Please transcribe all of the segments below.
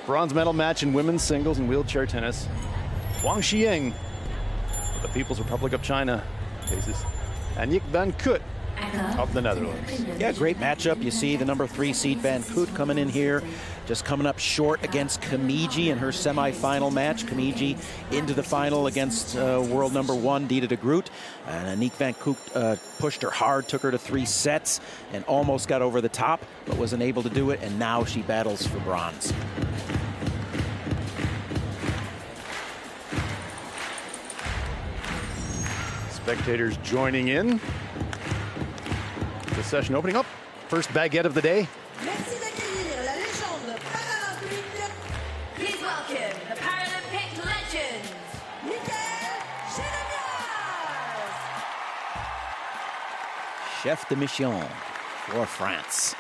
Bronze medal match in women's singles and wheelchair tennis. Wang Ziying of the People's Republic of China faces Aniek van Koot of the Netherlands. Yeah, great matchup. You see the number 3 seed Van Koot coming in here, just coming up short against Kamiji in her semifinal match. Kamiji into the final against world number 1 Dita de Groot. And Aniek van Koot pushed her hard, took her to 3 sets, and almost got over the top, but wasn't able to do it. And now she battles for bronze. Spectators joining in. The session opening up. First baguette of the day. Please welcome the Paralympic legend, Chef de mission for France.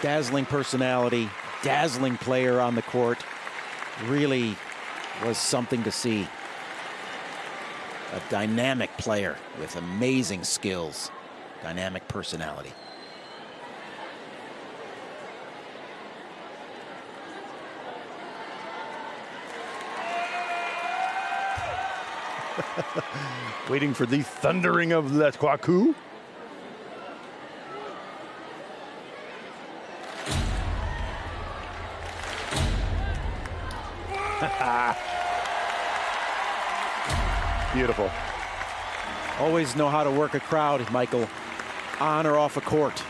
Dazzling personality, dazzling player on the court. Really was something to see. A dynamic player with amazing skills, dynamic personality. Waiting for the thundering of Le Kwaku. Beautiful. Always know how to work a crowd, Michael, on or off a court.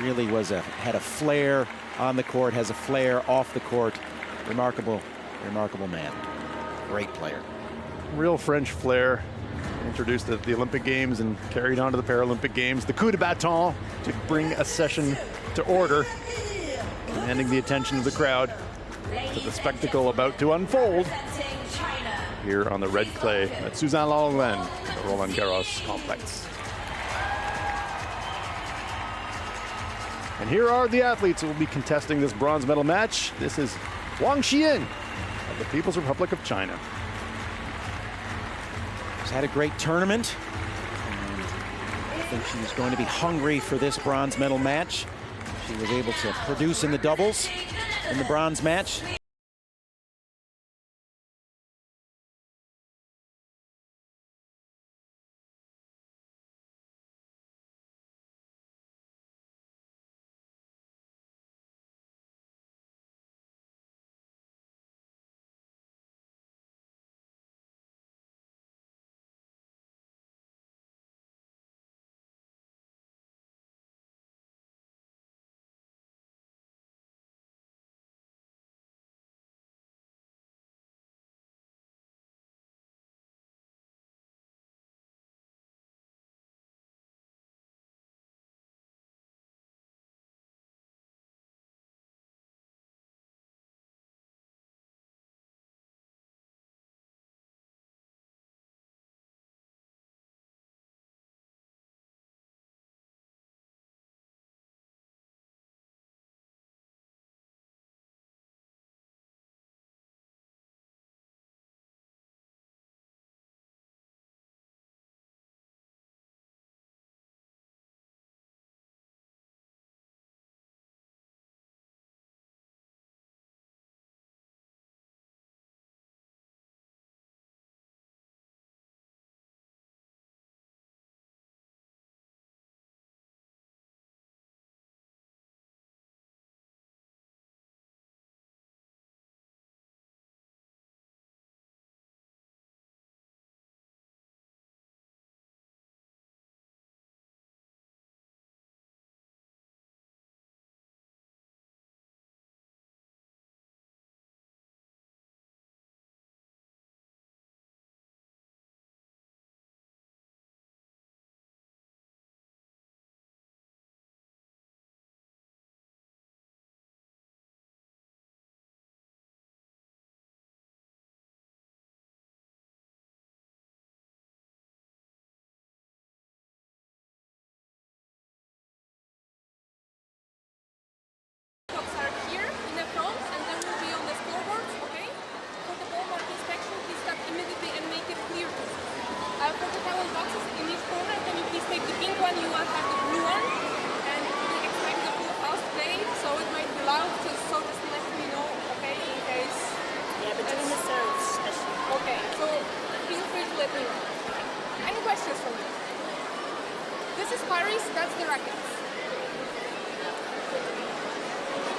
Really had a flair on the court, has a flair off the court. Remarkable, remarkable man. Great player. Real French flair. Introduced at the Olympic Games and carried on to the Paralympic Games. The coup de bâton to bring a session to order, commanding the attention of the crowd to the spectacle about to unfold here on the red clay at Suzanne-Lenglen, the Roland Garros complex. And here are the athletes who will be contesting this bronze medal match. This is Wang Ziying of the People's Republic of China. She's had a great tournament. And I think she's going to be hungry for this bronze medal match. She was able to produce in the doubles in the bronze match.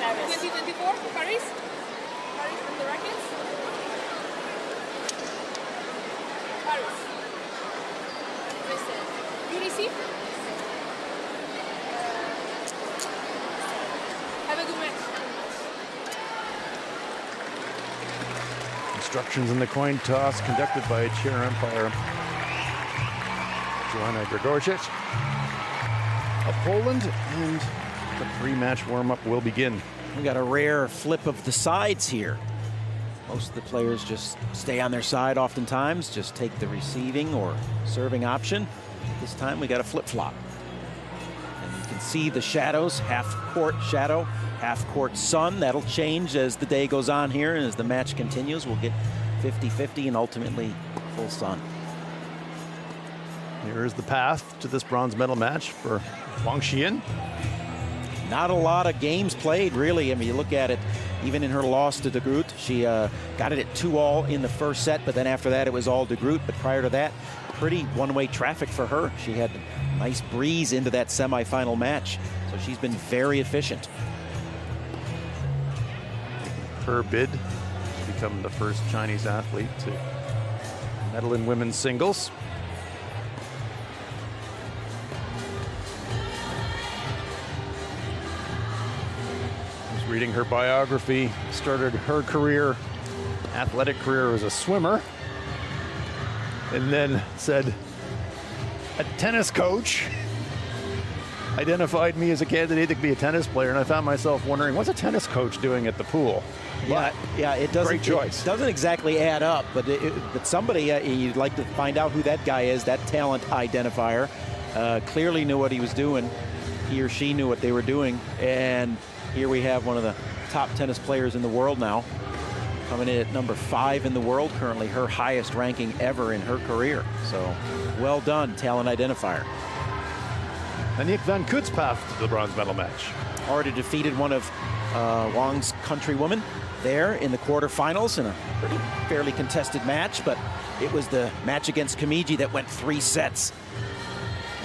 Paris. 2024 for Paris? Paris on the rackets? Paris. You receive? Have a good match. Instructions in the coin toss conducted by chair umpire Joanna Gregorczyk of Poland, and the pre-match warm-up will begin. We got a rare flip of the sides here. Most of the players just stay on their side oftentimes, just take the receiving or serving option. This time we got a flip-flop. And you can see the shadows, half-court shadow, half-court sun. That'll change as the day goes on here, and as the match continues, we'll get 50-50 and ultimately full sun. Here is the path to this bronze medal match for Wang Xian. Not a lot of games played, really. I mean, you look at it, even in her loss to de Groot, she got it at 2-all in the first set, but then after that it was all de Groot. But prior to that, pretty one-way traffic for her. She had a nice breeze into that semifinal match, so she's been very efficient. Her bid to become the first Chinese athlete to medal in women's singles. Reading her biography, started her athletic career as a swimmer, and then said a tennis coach identified me as a candidate to be a tennis player, and I found myself wondering, what's a tennis coach doing at the pool? Yeah, it doesn't. Great choice. It doesn't exactly add up, but somebody you'd like to find out who that guy is. That talent identifier clearly knew what he was doing. He or she knew what they were doing, and here we have one of the top tennis players in the world now, coming in at number 5 in the world currently, her highest ranking ever in her career. So, well done, talent identifier. Aniek van Koot's path to the bronze medal match. Already defeated one of Wang's countrywomen there in the quarterfinals in a fairly contested match, but it was the match against Comegli that went 3 sets.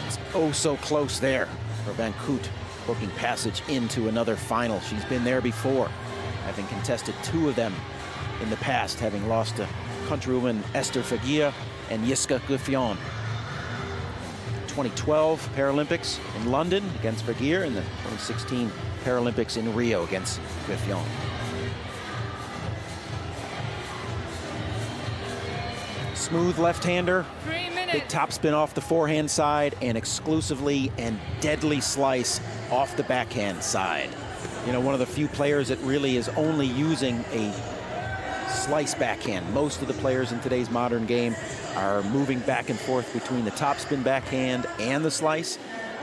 It's oh so close there for Van Koot, booking passage into another final. She's been there before, having contested 2 of them in the past, having lost to countrywoman Esther Fagia and Yiska Guffion. 2012 Paralympics in London against Fagia, and the 2016 Paralympics in Rio against Guffion. Smooth left-hander. 3 minutes. Big topspin off the forehand side, and exclusively and deadly slice off the backhand side. You know, one of the few players that really is only using a slice backhand. Most of the players in today's modern game are moving back and forth between the topspin backhand and the slice,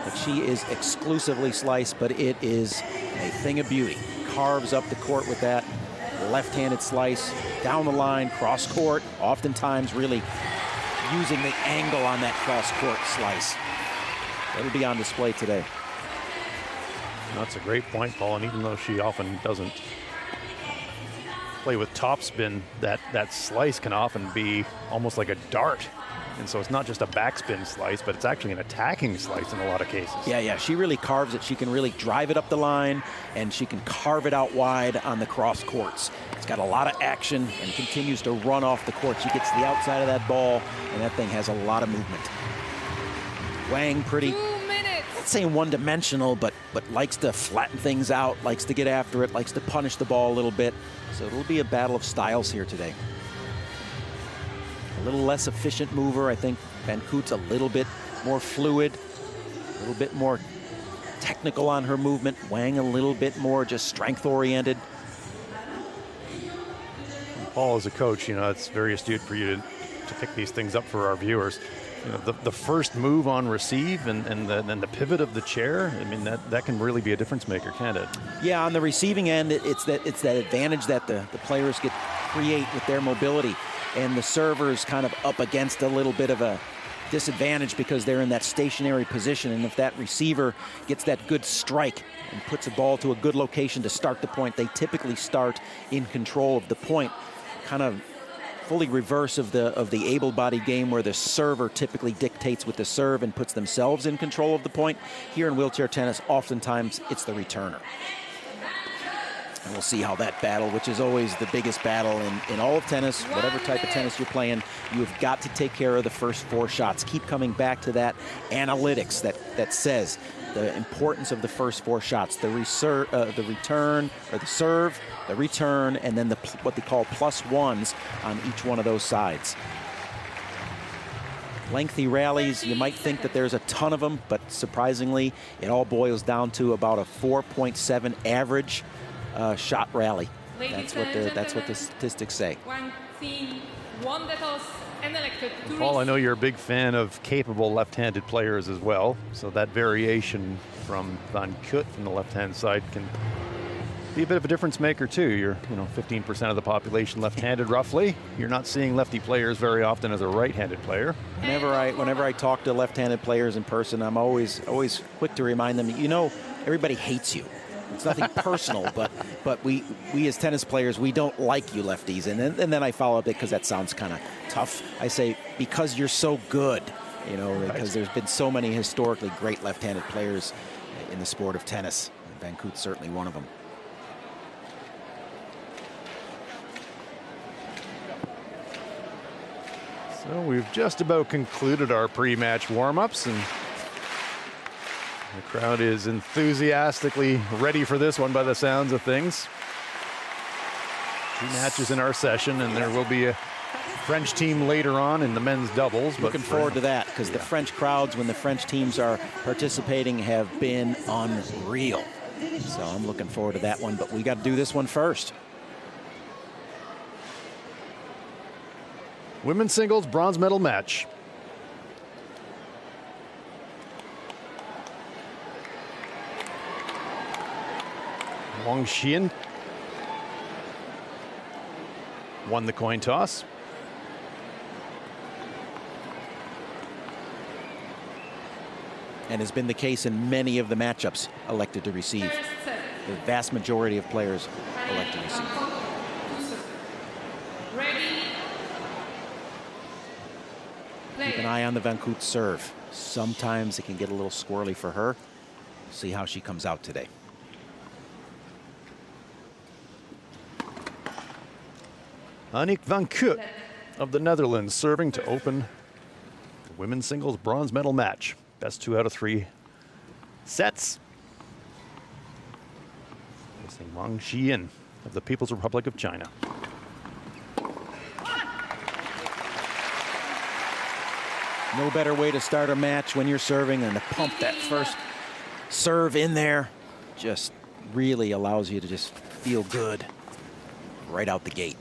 but she is exclusively slice, but it is a thing of beauty. Carves up the court with that left-handed slice, down the line, cross-court, oftentimes really using the angle on that cross-court slice. That'll be on display today. That's a great point, Paul, and even though she often doesn't play with topspin, that slice can often be almost like a dart. And so it's not just a backspin slice, but it's actually an attacking slice in a lot of cases. Yeah, she really carves it. She can really drive it up the line, and she can carve it out wide on the cross courts. It's got a lot of action and continues to run off the court. She gets to the outside of that ball, and that thing has a lot of movement. Wang, pretty, 2 minutes. not saying one-dimensional, but likes to flatten things out, likes to get after it, likes to punish the ball a little bit. So it'll be a battle of styles here today. A little less efficient mover. I think Van Koot's a little bit more fluid, a little bit more technical on her movement. Wang a little bit more just strength-oriented. Paul, as a coach, you know, it's very astute for you to pick these things up for our viewers. You know, the first move on receive and then the pivot of the chair, I mean, that can really be a difference maker, can't it? Yeah, on the receiving end, it's that advantage that the players create with their mobility. And the server's kind of up against a little bit of a disadvantage because they're in that stationary position. And if that receiver gets that good strike and puts a ball to a good location to start the point, they typically start in control of the point. Kind of fully reverse of the able-bodied game where the server typically dictates with the serve and puts themselves in control of the point. Here in wheelchair tennis, oftentimes it's the returner. And we'll see how that battle, which is always the biggest battle in all of tennis, whatever type of tennis you're playing, you've got to take care of the first 4 shots. Keep coming back to that analytics that says the importance of the first 4 shots, the return, or the serve, the return, and then what they call +1s on each one of those sides. Lengthy rallies, you might think that there's a ton of them, but surprisingly, it all boils down to about a 4.7 average shot rally. That's what the statistics say. Paul, I know you're a big fan of capable left-handed players as well, so that variation from Van Koot from the left-hand side can be a bit of a difference maker too. You're 15% of the population left-handed roughly. You're not seeing lefty players very often as a right-handed player. Whenever I talk to left-handed players in person, I'm always quick to remind them, everybody hates you. It's nothing personal, but we as tennis players, we don't like you lefties. And then I follow up it because that sounds kind of tough. I say, because you're so good, because there's been so many historically great left-handed players in the sport of tennis. Van Koot's certainly one of them. So we've just about concluded our pre-match warm-ups, and the crowd is enthusiastically ready for this one by the sounds of things. 2 matches in our session, and there will be a French team later on in the men's doubles. Looking forward to that, because the French crowds, when the French teams are participating, have been unreal. So I'm looking forward to that one, but we got to do this one first. Women's singles bronze medal match. Wang Xian won the coin toss. And has been the case in many of the matchups elected to receive. The vast majority of players elect to receive. Keep an eye on the Van Koot serve. Sometimes it can get a little squirrely for her. See how she comes out today. Aniek van Koot of the Netherlands serving to open the women's singles bronze medal match. Best 2 out of 3 sets. Facing Wang Xian of the People's Republic of China. No better way to start a match when you're serving than to pump that first serve in there. Just really allows you to just feel good right out the gate.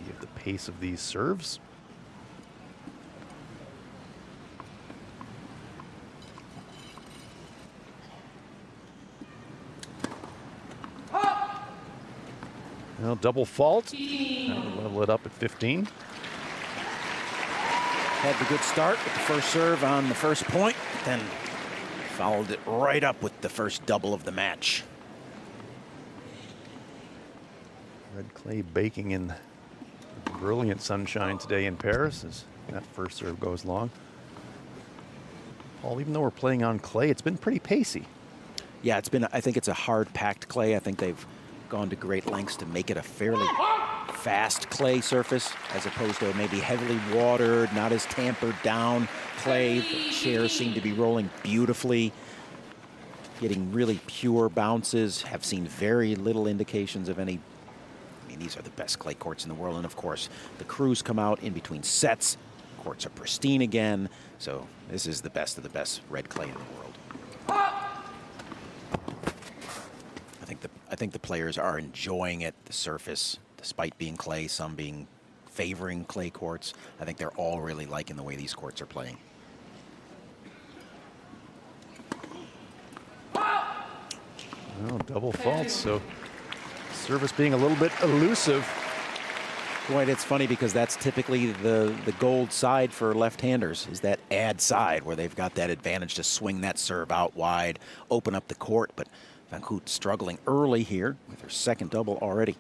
Idea of the pace of these serves. Well, double fault. That'll level it up at 15. Had the good start with the first serve on the first point, then followed it right up with the first double of the match. Red clay baking in brilliant sunshine today in Paris as that first serve goes long. Paul, even though we're playing on clay, it's been pretty pacey. Yeah, I think it's a hard packed clay. I think they've gone to great lengths to make it a fairly fast clay surface as opposed to maybe heavily watered, not as tampered down clay. The chairs seem to be rolling beautifully, getting really pure bounces. Have seen very little indications of any. I mean, these are the best clay courts in the world, and of course the crews come out in between sets. Courts are pristine again, so this is the best of the best red clay in the world. I think the players are enjoying it, the surface, despite being clay, some being favoring clay courts. I think they're all really liking the way these courts are playing. Well, double faults, so service being a little bit elusive. Boy, it's funny because that's typically the gold side for left-handers, is that ad side where they've got that advantage to swing that serve out wide, open up the court. But Van Koot struggling early here with her second double already.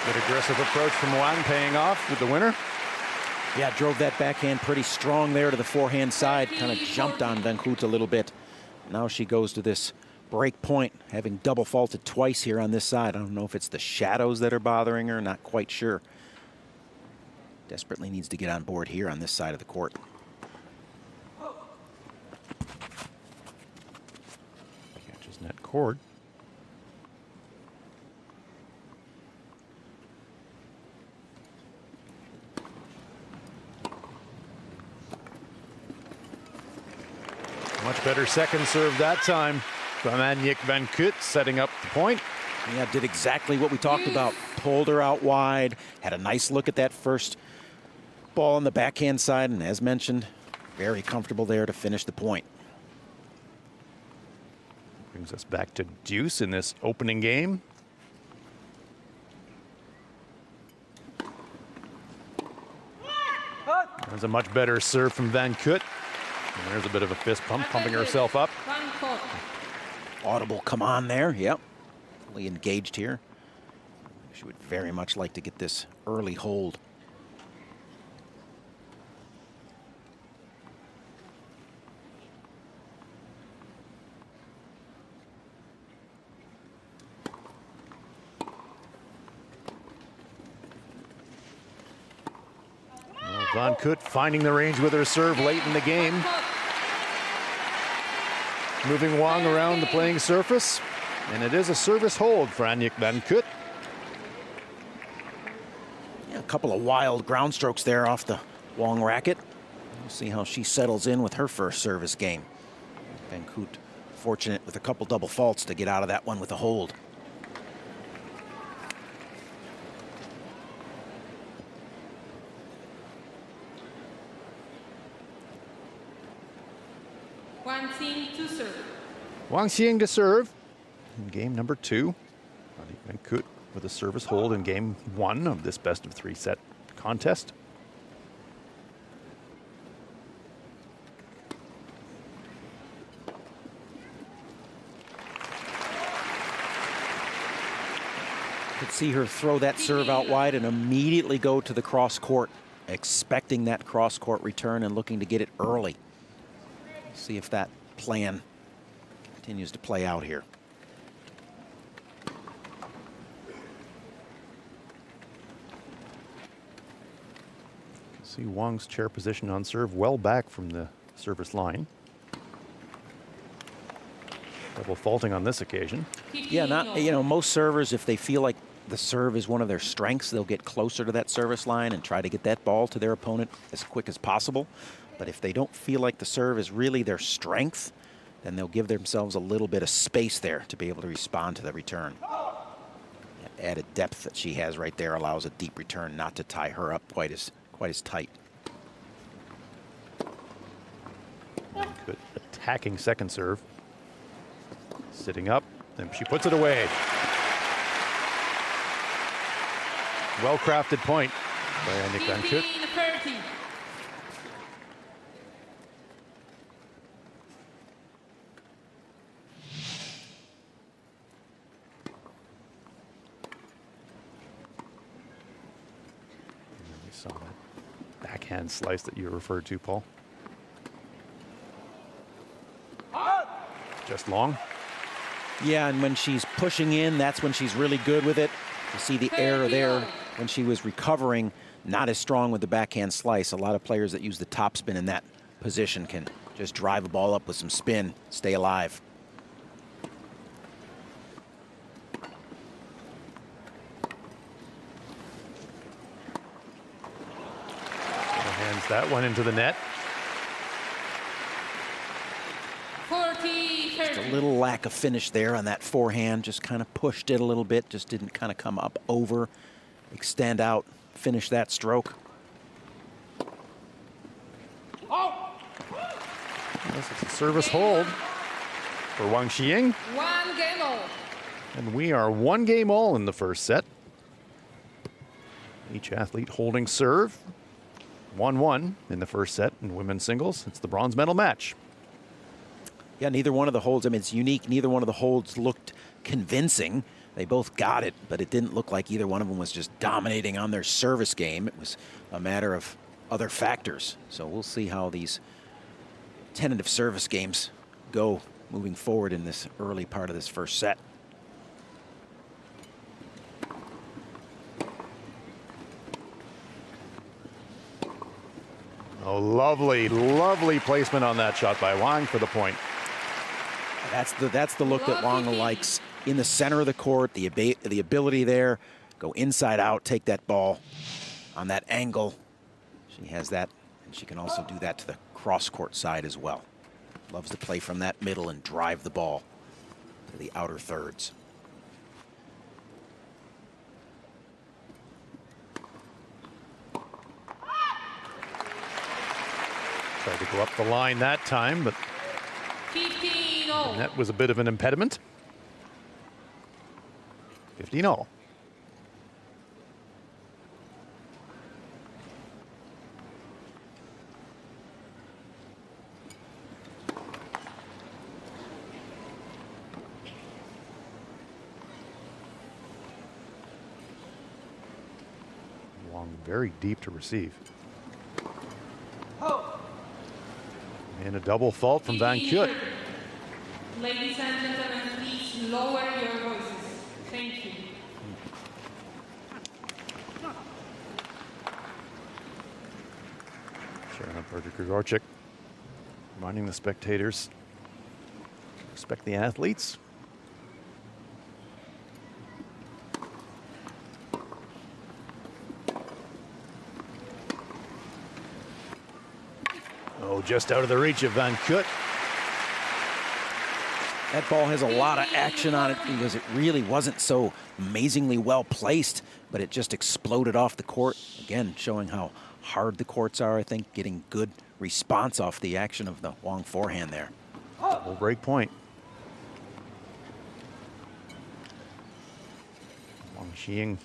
Good aggressive approach from Wang, paying off with the winner. Yeah, drove that backhand pretty strong there to the forehand side. Kind of jumped on Van Koot a little bit. Now she goes to this break point, having double faulted twice here on this side. I don't know if it's the shadows that are bothering her, not quite sure. Desperately needs to get on board here on this side of the court. Catches net cord. Much better second serve that time from Aniek van Koot, setting up the point. Yeah, did exactly what we talked about. Pulled her out wide, had a nice look at that first ball on the backhand side, and as mentioned, very comfortable there to finish the point. Brings us back to deuce in this opening game. There's a much better serve from Van Koot. And there's a bit of a fist pump, pumping herself up. Audible come on there, yep. Fully engaged here. She would very much like to get this early hold. Van Koot finding the range with her serve late in the game. Moving Wang around the playing surface. And it is a service hold for Aniek van Koot. Yeah, a couple of wild ground strokes there off the Wang racket. We'll see how she settles in with her first service game. Van Koot fortunate with a couple double faults to get out of that one with a hold. Wang Ziying to serve. Wang Ziying to serve in game number 2. Aniek van Koot with a service hold in game 1 of this best of 3 set contest. Could see her throw that serve out wide and immediately go to the cross court, expecting that cross court return and looking to get it early. See if that plan continues to play out here. See Wang's chair position on serve well back from the service line. Double faulting on this occasion. Yeah, not, you know, most servers, if they feel like the serve is one of their strengths, they'll get closer to that service line and try to get that ball to their opponent as quick as possible. But if they don't feel like the serve is really their strength, then they'll give themselves a little bit of space there to be able to respond to the return. That added depth that she has right there allows a deep return not to tie her up quite as tight. Good attacking second serve. Sitting up, and she puts it away. Well-crafted point by Aniek van Koot. 15-30. We saw that backhand slice that you referred to, Paul. Just long. Yeah, and when she's pushing in, that's when she's really good with it. You see the error there when she was recovering, not as strong with the backhand slice. A lot of players that use the topspin in that position can just drive a ball up with some spin, stay alive. Hands that one into the net. 40-30. A little lack of finish there on that forehand, just kind of pushed it a little bit, just didn't kind of come up over, extend out, finish that stroke. Yes, it's a service hold for Wang Ziying. 1 game all. And we are 1 game all in the first set. Each athlete holding serve. 1-1 in the first set in women's singles. It's the bronze medal match. Yeah, neither one of the holds, I mean, it's unique. Neither one of the holds looked convincing. They both got it, but it didn't look like either one of them was just dominating on their service game. It was a matter of other factors. So we'll see how these tentative service games go moving forward in this early part of this first set. Oh, lovely, lovely placement on that shot by Wang for the point. That's the look that Wang likes. In the center of the court, the ability there, go inside out, take that ball on that angle. She has that, and she can also do that to the cross-court side as well. Loves to play from that middle and drive the ball to the outer thirds. Tried to go up the line that time, but 15-all. that was a bit of an impediment. 15-all. Wang very deep to receive. And a double fault from Van Koot. Ladies and gentlemen, please lower your voices. Thank you. Sharon Berger-Gregorczyk reminding the spectators, respect the athletes. Oh, just out of the reach of Van Koot. That ball has a lot of action on it because it really wasn't so amazingly well placed, but it just exploded off the court. Again, showing how hard the courts are, I think, getting good response off the action of the Wang forehand there. Double break point. Wang Ziying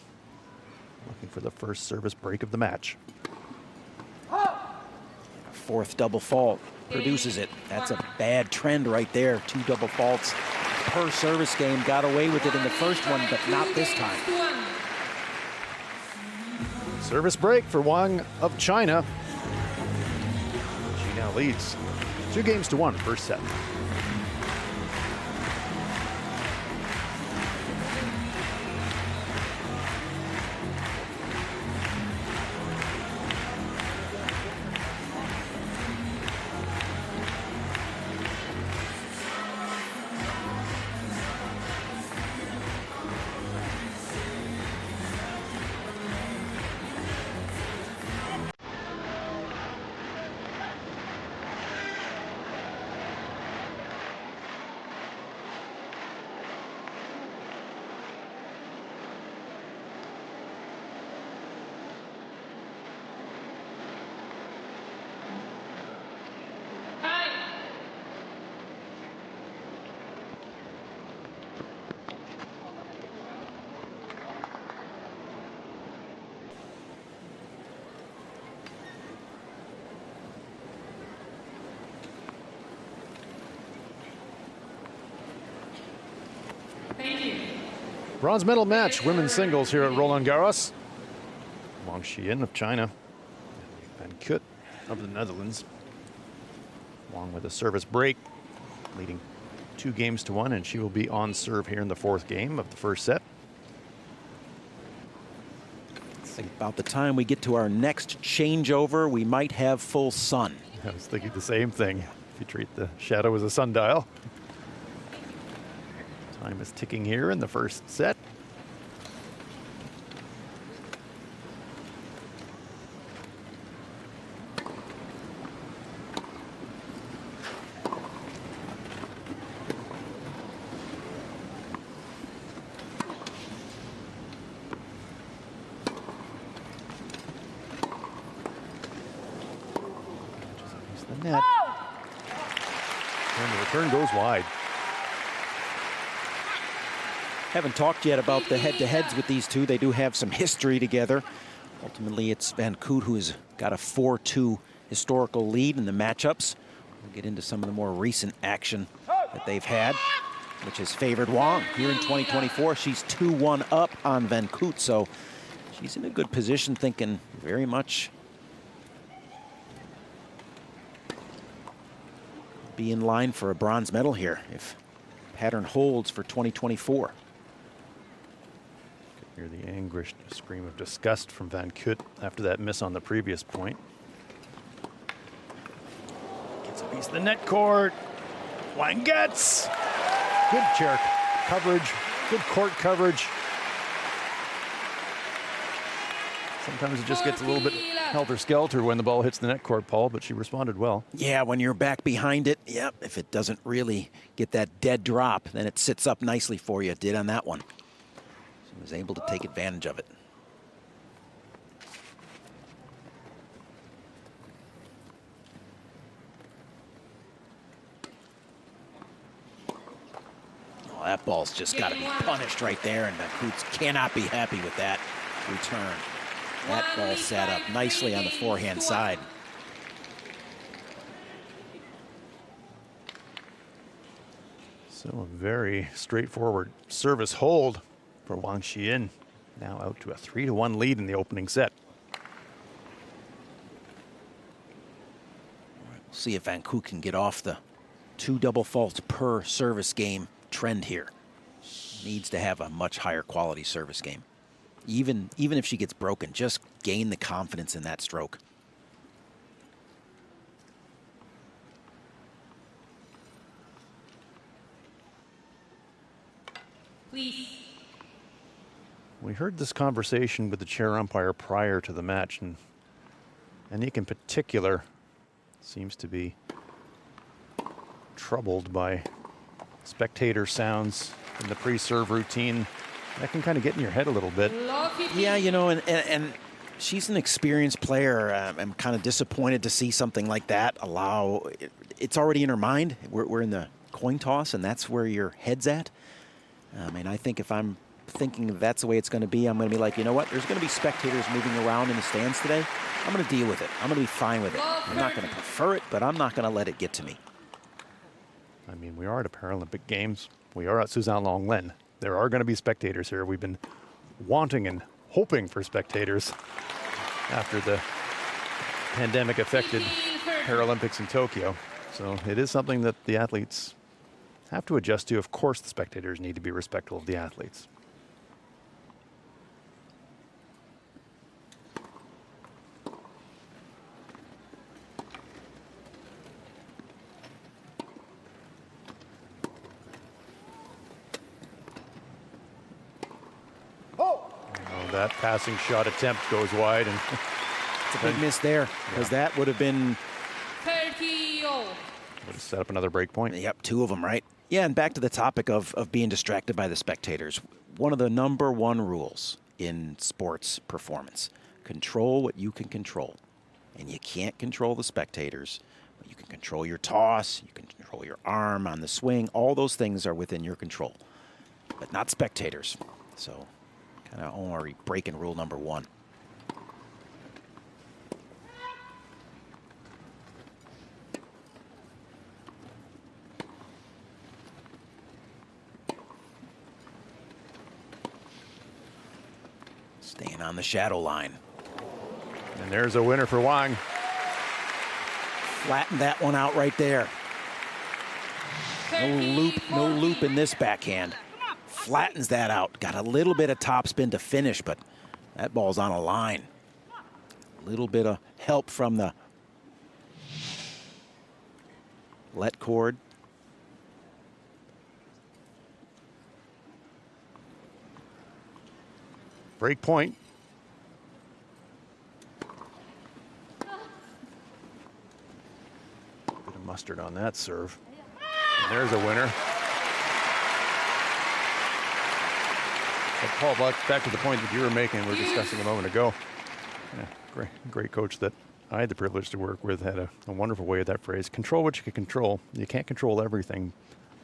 looking for the first service break of the match. Fourth double fault produces it. That's a bad trend right there. 2 double faults per service game. Got away with it in the first one, but not this time. Service break for Wang of China. She now leads 2-1 first set. Thank you. Bronze medal match, women's singles here at Roland Garros. Wang Xian of China, Van Koot of the Netherlands. Wang with a service break, leading 2-1, and she will be on serve here in the 4th game of the first set. I think about the time we get to our next changeover, we might have full sun. I was thinking the same thing. If you treat the shadow as a sundial. Time is ticking here in the first set. The net. And the return goes wide. Haven't talked yet about the head-to-heads with these two. They do have some history together. Ultimately, it's Van Koot who's got a 4-2 historical lead in the matchups. We'll get into some of the more recent action that they've had. which has favored Wang. Here in 2024, she's 2-1 up on Van Koot, so she's in a good position, thinking very much be in line for a bronze medal here if pattern holds for 2024. Hear the anguished scream of disgust from Van Koot after that miss on the previous point. Gets a piece of the net cord. Wang gets. Good chair coverage, good court coverage. Sometimes it just gets a little bit helter-skelter when the ball hits the net cord, Paul, but she responded well. Yeah, when you're back behind it, yep, if it doesn't really get that dead drop, then it sits up nicely for you. It did on that one. She was able to take advantage of it. Oh, that ball's just got to be punished right there, and Van Koot cannot be happy with that return. That ball sat up nicely on the forehand side. So a very straightforward service hold for Wang Xiyin. Now out to a 3-1 lead in the opening set. We'll see if Van Koot can get off the 2 double faults per service game trend here. Needs to have a much higher quality service game. Even if she gets broken, just gain the confidence in that stroke. Please. We heard this conversation with the chair umpire prior to the match, and Aniek in particular seems to be troubled by spectator sounds in the pre-serve routine. That can kind of get in your head a little bit. Yeah, you know, and she's an experienced player. I'm kind of disappointed to see something like that allow. It's already in her mind. We're in the coin toss, and that's where your head's at. And I think if I'm thinking that's the way it's going to be, I'm going to be like, you know what? There's going to be spectators moving around in the stands today. I'm going to deal with it. I'm going to be fine with it. I'm not going to prefer it, but I'm not going to let it get to me. I mean, we are at a Paralympic Games. We are at Suzanne-Longlen. There are going to be spectators here. We've been wanting and hoping for spectators after the pandemic-affected Paralympics in Tokyo. So it is something that the athletes have to adjust to. Of course, the spectators need to be respectful of the athletes. That passing shot attempt goes wide, and it's a big miss there, because that would have been 30 all. Would have set up another break point. Yep, 2 of them, right? Yeah, and back to the topic of being distracted by the spectators. One of the #1 rules in sports performance: control what you can control. And you can't control the spectators, but you can control your toss, you can control your arm on the swing. All those things are within your control, but not spectators. So kind of already breaking rule #1. Staying on the shadow line. And there's a winner for Wang. Flatten that one out right there. No loop in this backhand. Flattens that out. Got a little bit of topspin to finish, but that ball's on a line. A little bit of help from the let cord. Break point. Bit of mustard on that serve. And there's a winner. But Paul, back to the point that you were making, we were discussing a moment ago. Yeah, great coach that I had the privilege to work with had a wonderful way of that phrase. Control what you can control. You can't control everything,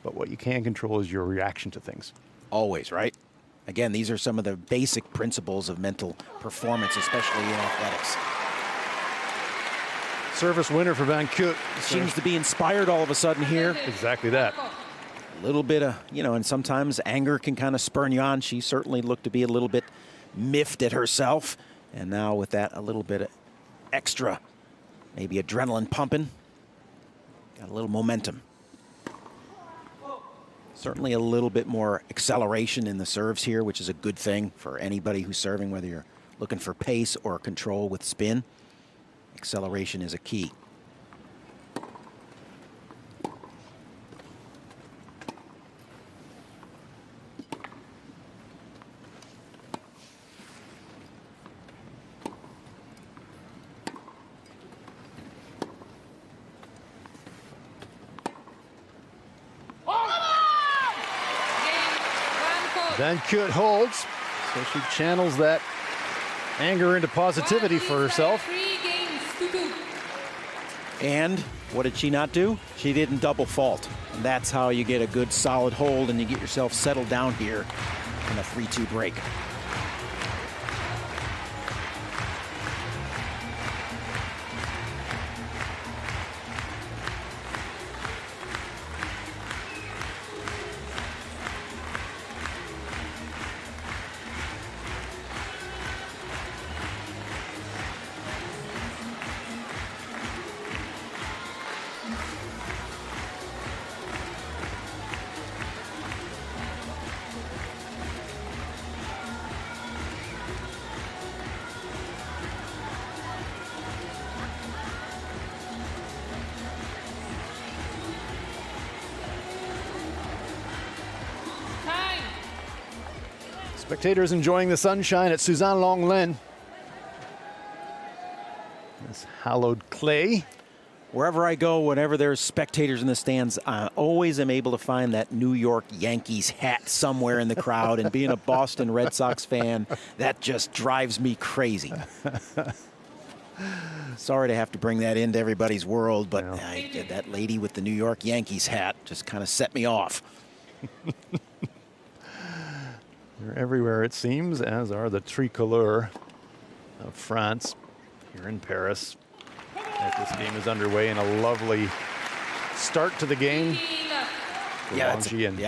but what you can control is your reaction to things. Always, right? Again, these are some of the basic principles of mental performance, especially in athletics. Service winner for Van Koot. Seems to be inspired all of a sudden here. Exactly that. A little bit of, you know, and sometimes anger can kind of spurn you on. She certainly looked to be a little bit miffed at herself. And now with that, a little bit of extra, maybe adrenaline pumping. Got a little momentum. Certainly a little bit more acceleration in the serves here, which is a good thing for anybody who's serving, whether you're looking for pace or control with spin. Acceleration is a key. Van Koot holds, so she channels that anger into positivity for herself. And what did she not do? She didn't double fault. And that's how you get a good solid hold and you get yourself settled down here in a 3-2 break. Spectators enjoying the sunshine at Suzanne Longlen. This hallowed clay. Wherever I go, whenever there's spectators in the stands, I always am able to find that New York Yankees hat somewhere in the crowd. And being a Boston Red Sox fan, that just drives me crazy. Sorry to have to bring that into everybody's world, but that lady with the New York Yankees hat just kind of set me off. They're everywhere, it seems, as are the tricolores of France here in Paris. As this game is underway, and a lovely start to the game. Yeah,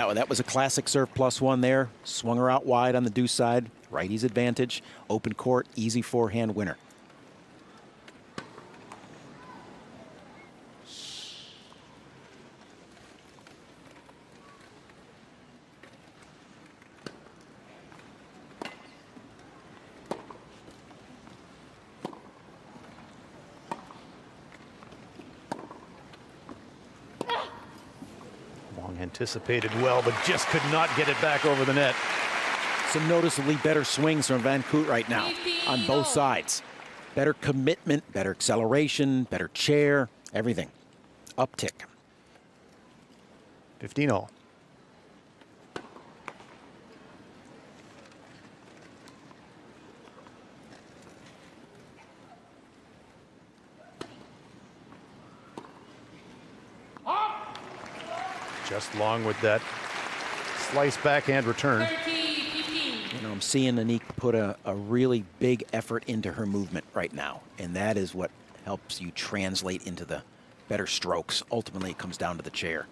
well, that was a classic serve +1 there. Swung her out wide on the deuce side. Righty's advantage. Open court, easy forehand winner. Anticipated well, but just could not get it back over the net. Some noticeably better swings from Van Koot right now on both sides. Better commitment, better acceleration, better chair, everything. Uptick. 15-all. Just long with that slice backhand return. You know, I'm seeing Aniek put a really big effort into her movement right now, and that is what helps you translate into the better strokes. Ultimately, it comes down to the chair.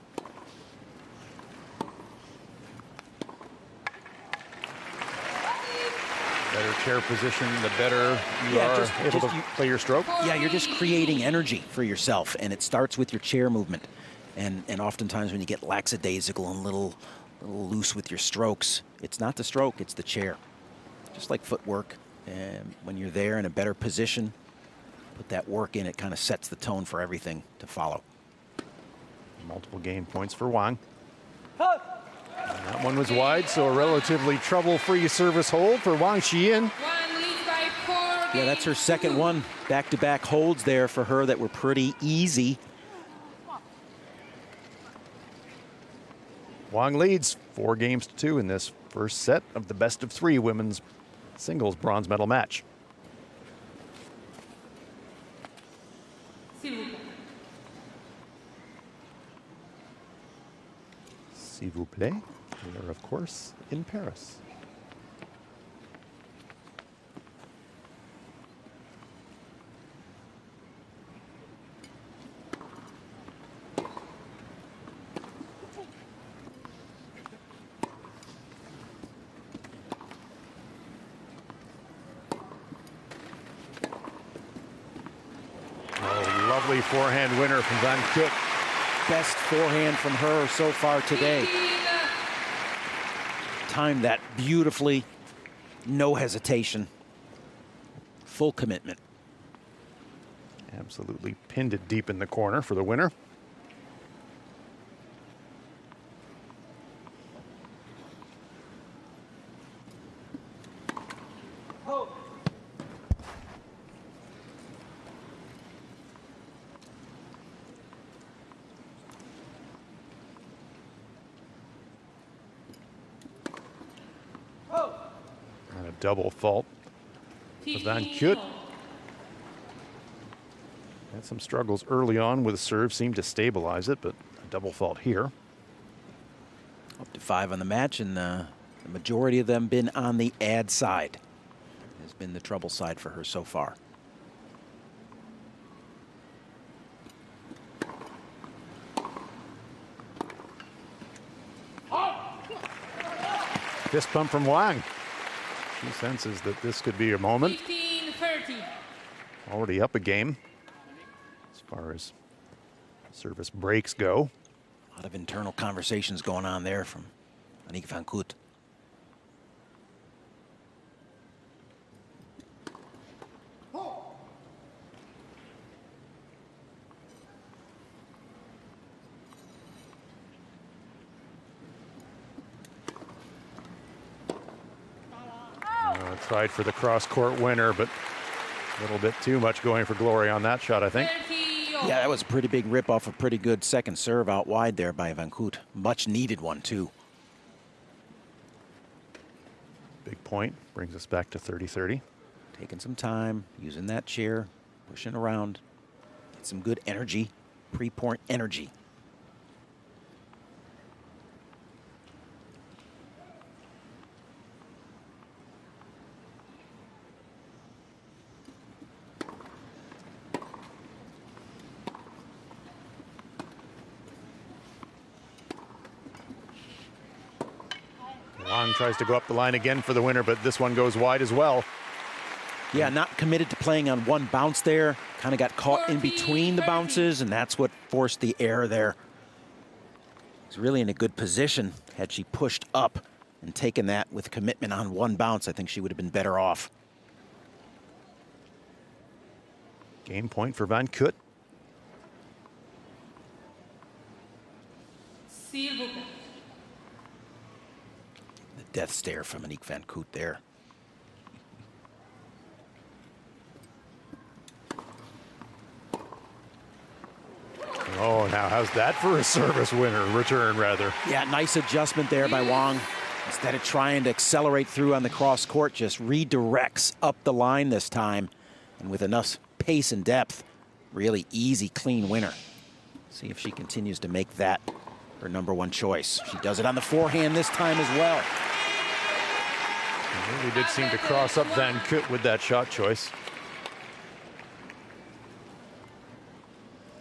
Better chair position, the better you are able to play your stroke. Yeah, you're just creating energy for yourself, and it starts with your chair movement. And oftentimes when you get lackadaisical and a little loose with your strokes, it's not the stroke, it's the chair. Just like footwork, and when you're there in a better position, put that work in, it kind of sets the tone for everything to follow. Multiple game points for Wang. And that one was wide, so a relatively trouble-free service hold for Wang Xiyin. Yeah, that's her second one. Back-to-back holds there for her that were pretty easy. Wang leads 4-2 in this first set of the best-of-3 women's singles bronze medal match. S'il vous plaît. We are, of course, in Paris. lovely forehand winner from Van Koot. Best forehand from her so far today. Timed that beautifully. No hesitation. Full commitment. Absolutely pinned it deep in the corner for the winner. And a double fault for Van Koot. Had some struggles early on with serve, seemed to stabilize it, but a double fault here. Up to 5 on the match, and the majority of them been on the ad side. Has been the trouble side for her so far. Fist pump from Wang. She senses that this could be a moment. 15-30. Already up a game as far as service breaks go. A lot of internal conversations going on there from Aniek van Koot. Tried for the cross-court winner, but a little bit too much going for glory on that shot, I think. Yeah, that was a pretty big rip off a pretty good second serve out wide there by Van Koot. Much needed one, too. Big point brings us back to 30-30. Taking some time, using that chair, pushing around. Get some good energy, pre-point energy. Wang tries to go up the line again for the winner, but this one goes wide as well. Yeah, not committed to playing on one bounce there. Kind of got caught in between the bounces, and that's what forced the error there. He's really in a good position. Had she pushed up and taken that with commitment on one bounce, I think she would have been better off. Game point for Van Koot. The death stare from Aniek van Koot there. Oh, now how's that for a service winner, return rather? Yeah, nice adjustment there by Wang. Instead of trying to accelerate through on the cross court, just redirects up the line this time. And with enough pace and depth, really easy, clean winner. See if she continues to make that her #1 choice. She does it on the forehand this time as well. It really did seem to cross up Van Koot with that shot choice.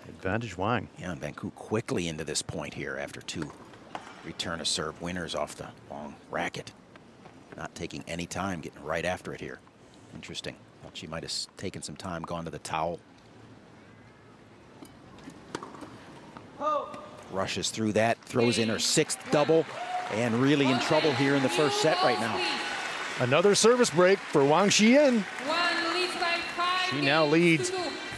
Advantage Wang. Yeah, and Van Koot quickly into this point here after 2 return of serve winners off the long racket. Not taking any time, getting right after it here. Interesting. Thought she might have taken some time, gone to the towel. Rushes through that, throws in her 6th double, and really in trouble here in the first set right now. Another service break for Wang Xian. She now leads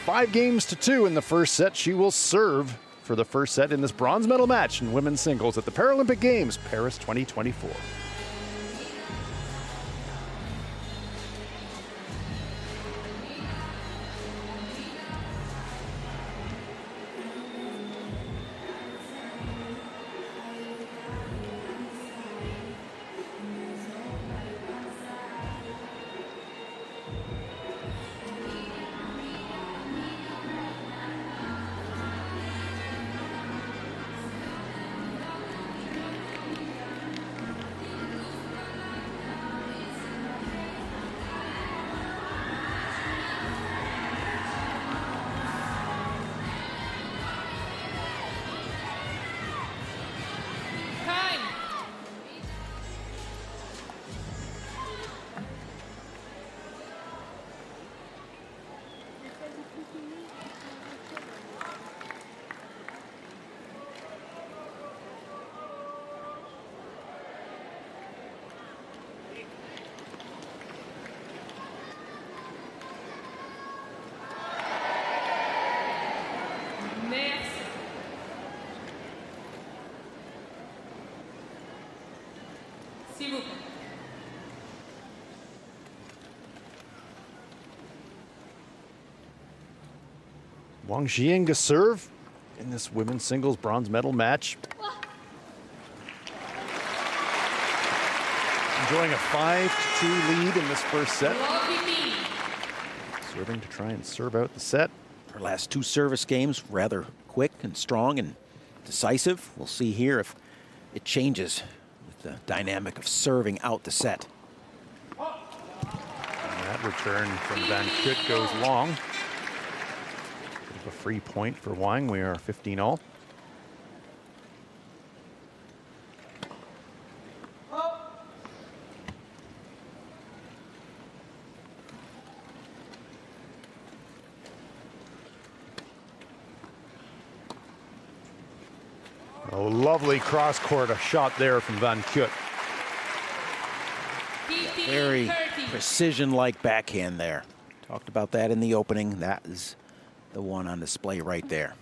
5-2 in the first set. She will serve for the first set in this bronze medal match in women's singles at the Paralympic Games, Paris 2024. S'il vous plaît. Wang Ziying to serve in this women's singles bronze medal match. Enjoying a 5-2 lead in this first set. Serving to try and serve out the set. Her last 2 service games, rather quick and strong and decisive. We'll see here if it changes with the dynamic of serving out the set. And that return from Van Koot goes long. Bit of a free point for Wang. We are 15-all. Oh, lovely cross-court shot there from Van Koot. Very precision-like backhand there. Talked about that in the opening. That is the one on display right there.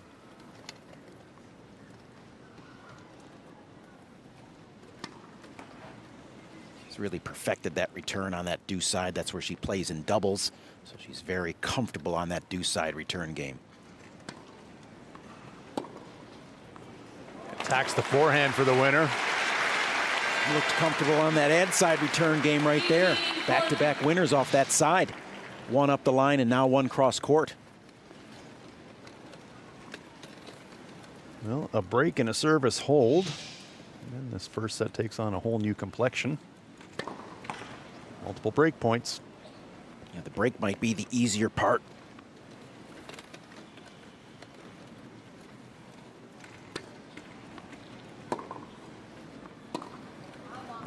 She's really perfected that return on that deuce side. That's where she plays in doubles. So she's very comfortable on that deuce side return game. Attacks the forehand for the winner. Looked comfortable on that ad side return game right there. Back-to-back winners off that side. One up the line and now one cross court. Well, a break and a service hold. And then this first set takes on a whole new complexion. Multiple break points. Yeah, the break might be the easier part.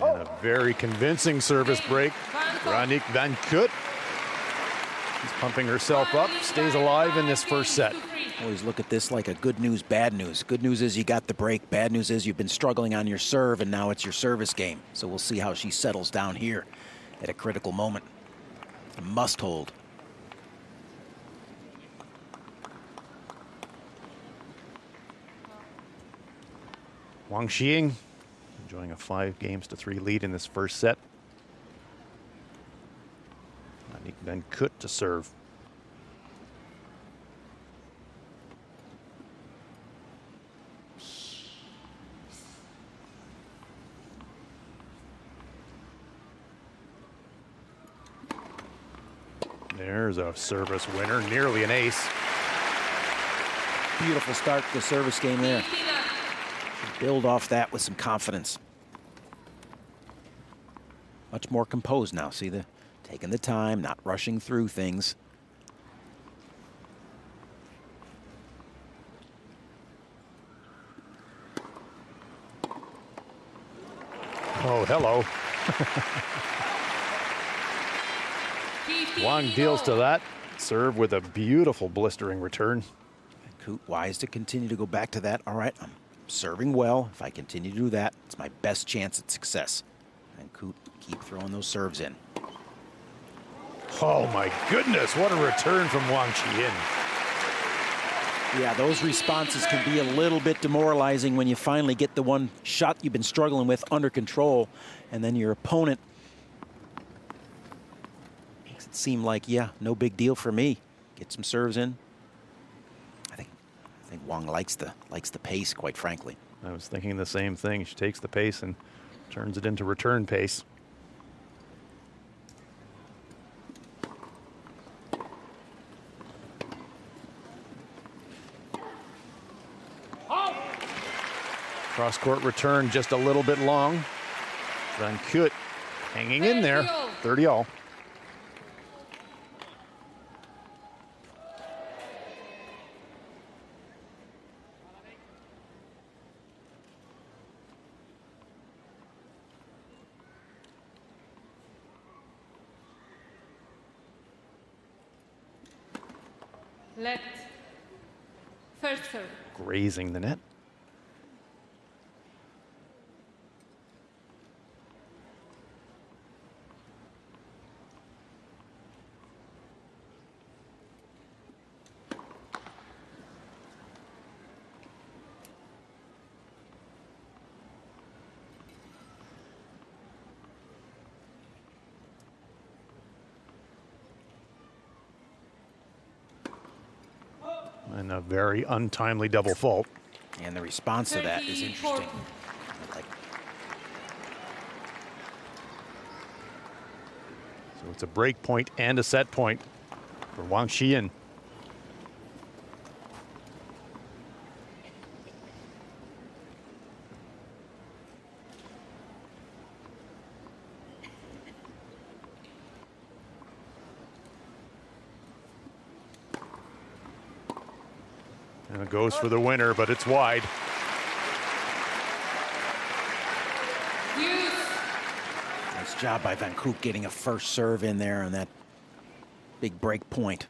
And a very convincing service break for Aniek van Koot. She's pumping herself up, stays alive in this first set. Always look at this like a good news, bad news. Good news is you got the break. Bad news is you've been struggling on your serve, and now it's your service game. So we'll see how she settles down here at a critical moment. A must hold. Wang Ziying enjoying a 5-3 lead in this first set. Aniek van Koot to serve. There's a service winner, nearly an ace. Beautiful start to the service game there. Build off that with some confidence. Much more composed now. See, taking the time, not rushing through things. Oh, hello. Wang deals to that. Serve with a beautiful blistering return. Koot wise to continue to go back to that. All right, I'm serving well. If I continue to do that, it's my best chance at success. And Koot keep throwing those serves in. Oh my goodness, what a return from Wang Ziying. Yeah, those responses can be a little bit demoralizing when you finally get the one shot you've been struggling with under control, and then your opponent makes it seem like, yeah, no big deal for me. Get some serves in. I think Wang likes the pace, quite frankly. I was thinking the same thing. She takes the pace and turns it into return pace. Cross-court return just a little bit long. Van Koot hanging in there, 30-all. Left. First serve. Grazing the net. And a very untimely double fault. And the response to that is interesting. So it's a break point and a set point for Wang Xiyin. And it goes for the winner, but it's wide. Nice job by Van Koot getting a first serve in there on that big break point.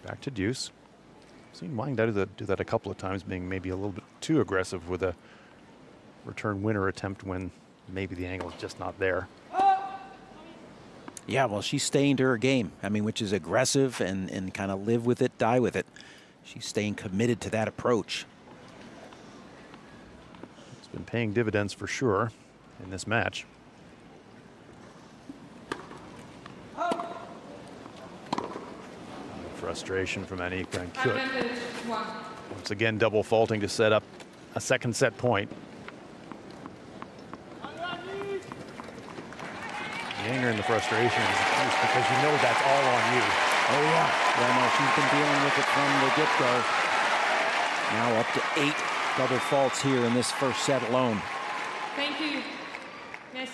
Back to deuce. Seen Wang do that a couple of times, being maybe a little bit too aggressive with a return winner attempt when maybe the angle is just not there. Yeah, well, she's staying to her game. I mean, which is aggressive and kind of live with it, die with it. She's staying committed to that approach. It's been paying dividends for sure in this match. Frustration from Aniek van Koot. Once again, double faulting to set up a second set point. The anger and the frustration is because you know that's all on you. Oh, yeah. Well, no, she's been dealing with it from the get-go. Now up to 8 double faults here in this first set alone. Thank you. Yes.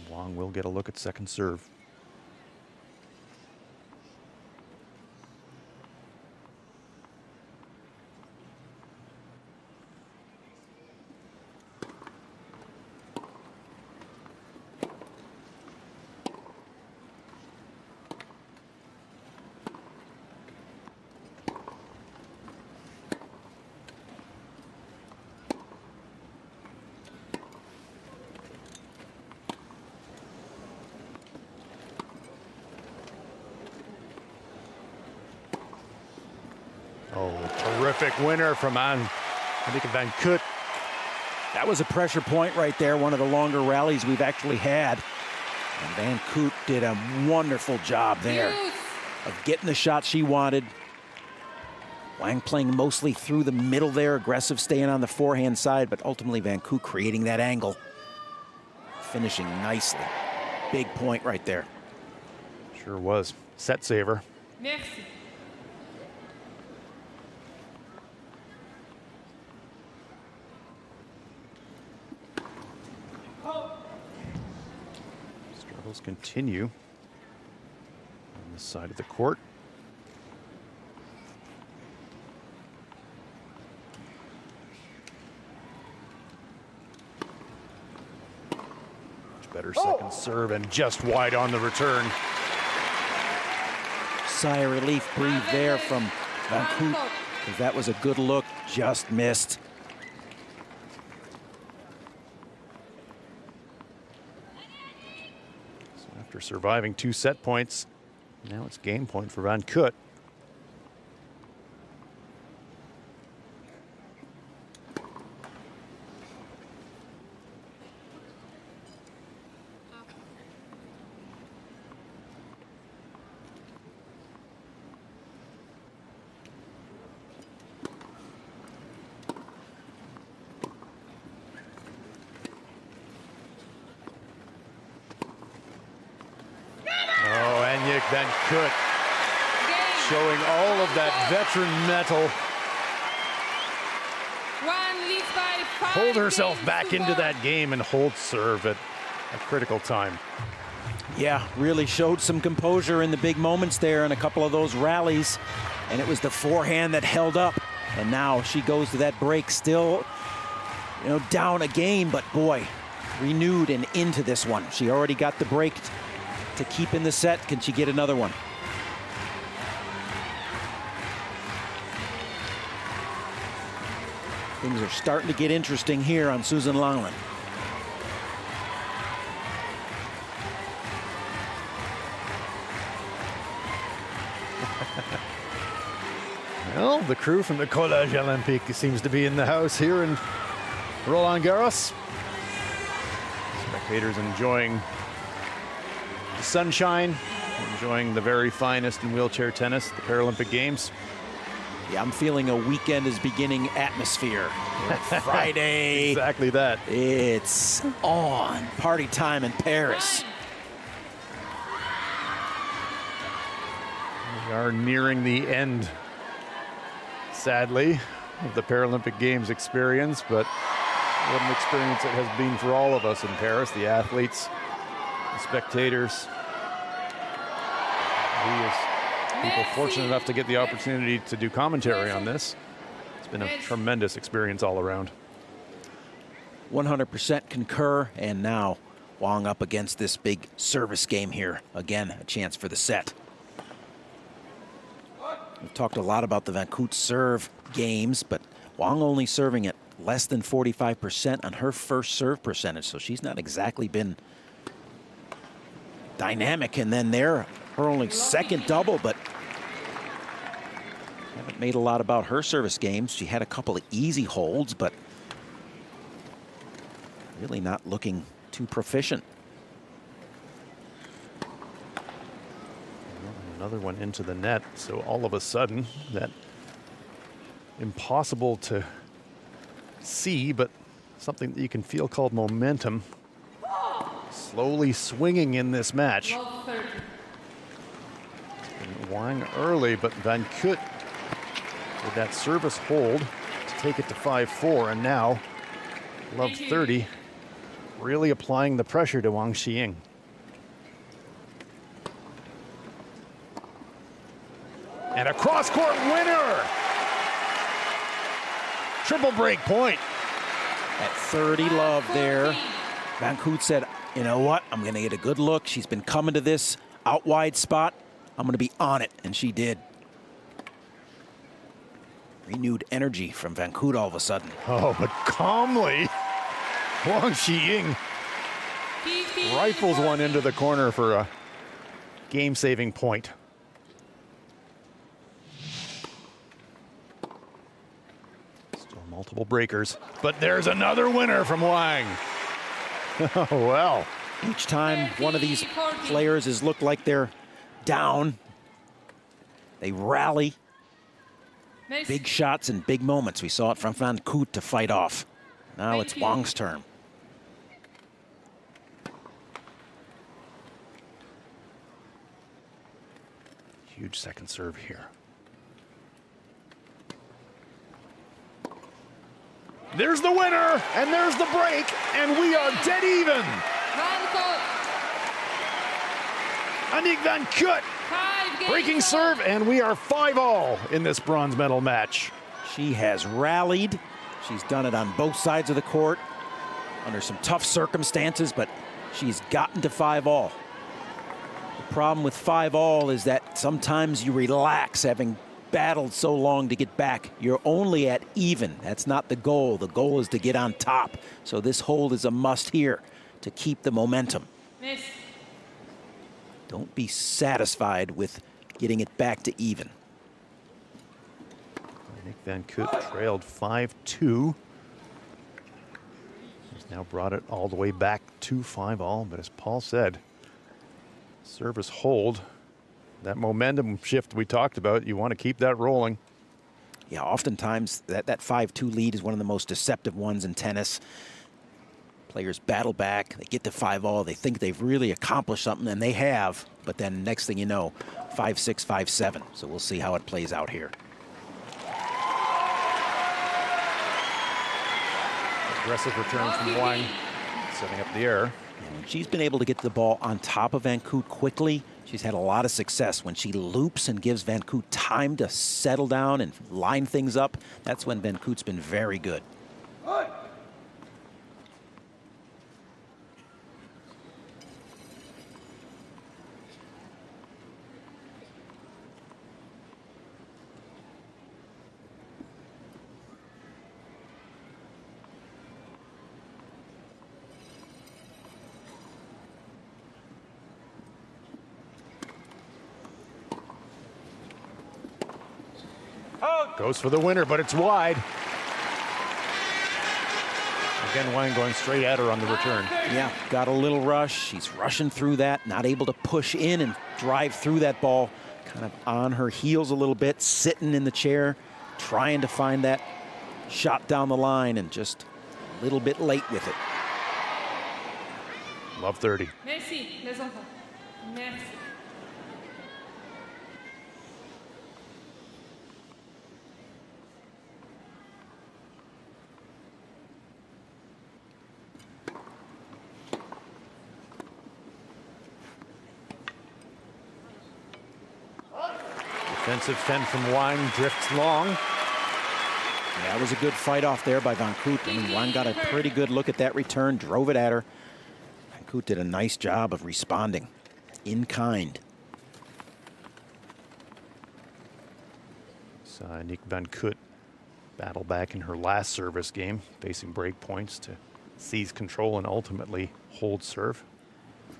Wang will get a look at second serve. Oh, terrific winner from Aniek van Koot. That was a pressure point right there, one of the longer rallies we've actually had. And Van Koot did a wonderful job there of getting the shot she wanted. Wang playing mostly through the middle there, aggressive, staying on the forehand side, but ultimately Van Koot creating that angle. Finishing nicely. Big point right there. Sure was. Set saver. Merci. Struggles continue on this side of the court. Much better second serve and just wide on the return. Sigh of relief breathed there from Van Koot, because that was a good look, just missed. So after surviving 2 set points, now it's game point for Van Koot. Aniek van Koot showing all of that veteran mettle. Hold herself back into that game and hold serve at a critical time. Yeah, really showed some composure in the big moments there in a couple of those rallies. And it was the forehand that held up. And now she goes to that break still, you know, down a game, but boy, renewed and into this one. She already got the break to keep in the set. Can she get another one? Things are starting to get interesting here on Susan Longland. Well, the crew from the Collège Olympique seems to be in the house here in Roland Garros. Spectators enjoying the sunshine, enjoying the very finest in wheelchair tennis, the Paralympic Games. Yeah, I'm feeling a weekend is beginning atmosphere. Friday. Exactly that. It's on. Party time in Paris. We are nearing the end, sadly, of the Paralympic Games experience, but what an experience it has been for all of us in Paris, the athletes, the spectators. We as people fortunate enough to get the opportunity to do commentary on this. It's been a tremendous experience all around. 100% concur, and now Wang up against this big service game here. Again, a chance for the set. We've talked a lot about the Van Koot serve games, but Wang only serving at less than 45% on her first serve percentage, so she's not exactly been dynamic. And then there, her only second double, but haven't made a lot about her service games. She had a couple of easy holds, but really not looking too proficient. Another one into the net, so all of a sudden, that impossible to see, but something that you can feel called momentum, slowly swinging in this match. Wang early, but Van Koot with that service hold to take it to 5-4, and now love 30, really applying the pressure to Wang Ziying. And a cross-court winner! Triple break point. At 30 love there, Van Koot said, you know what, I'm going to get a good look. She's been coming to this out wide spot. I'm going to be on it, and she did. Renewed energy from Van Koot all of a sudden. Oh, but calmly, Wang Ziying rifles one into the corner for a game-saving point. Still multiple breakers, but there's another winner from Wang. Oh, well. Each time one of these players has looked like they're down, they rally. Big shots and big moments. We saw it from Van Koot to fight off. Now it's Wang's turn. Huge second serve here. There's the winner, and there's the break, and we are dead even. Aniek van Koot breaking serve, and we are 5-all in this bronze medal match. She has rallied. She's done it on both sides of the court under some tough circumstances, but she's gotten to 5-all. The problem with 5-all is that sometimes you relax, having battled so long to get back. You're only at even. That's not the goal. The goal is to get on top. So this hold is a must here to keep the momentum. Miss. Don't be satisfied with getting it back to even. Aniek van Koot trailed 5-2. He's now brought it all the way back to 5-all, but as Paul said, service hold, that momentum shift we talked about, you want to keep that rolling. Yeah, oftentimes that 5-2 lead is one of the most deceptive ones in tennis. Players battle back, they get to 5-all, they think they've really accomplished something, and they have, but then next thing you know, 5-6, 5-7. So we'll see how it plays out here. Aggressive return from Wang, setting up the error. And she's been able to get the ball on top of Van Koot quickly. She's had a lot of success. When she loops and gives Van Koot time to settle down and line things up, that's when Van Koot's been very good. Goes for the winner, but it's wide. Again, Wang going straight at her on the return. Yeah, got a little rush. She's rushing through that, not able to push in and drive through that ball. Kind of on her heels a little bit, sitting in the chair, trying to find that shot down the line, and just a little bit late with it. Love 30. Merci, les enfants. Merci. Defensive fend from Wang, drifts long. Yeah, that was a good fight off there by Van Koot. I mean, Wang got a pretty good look at that return, drove it at her. Van Koot did a nice job of responding in kind. So Aniek van Koot battle back in her last service game, facing break points to seize control and ultimately hold serve.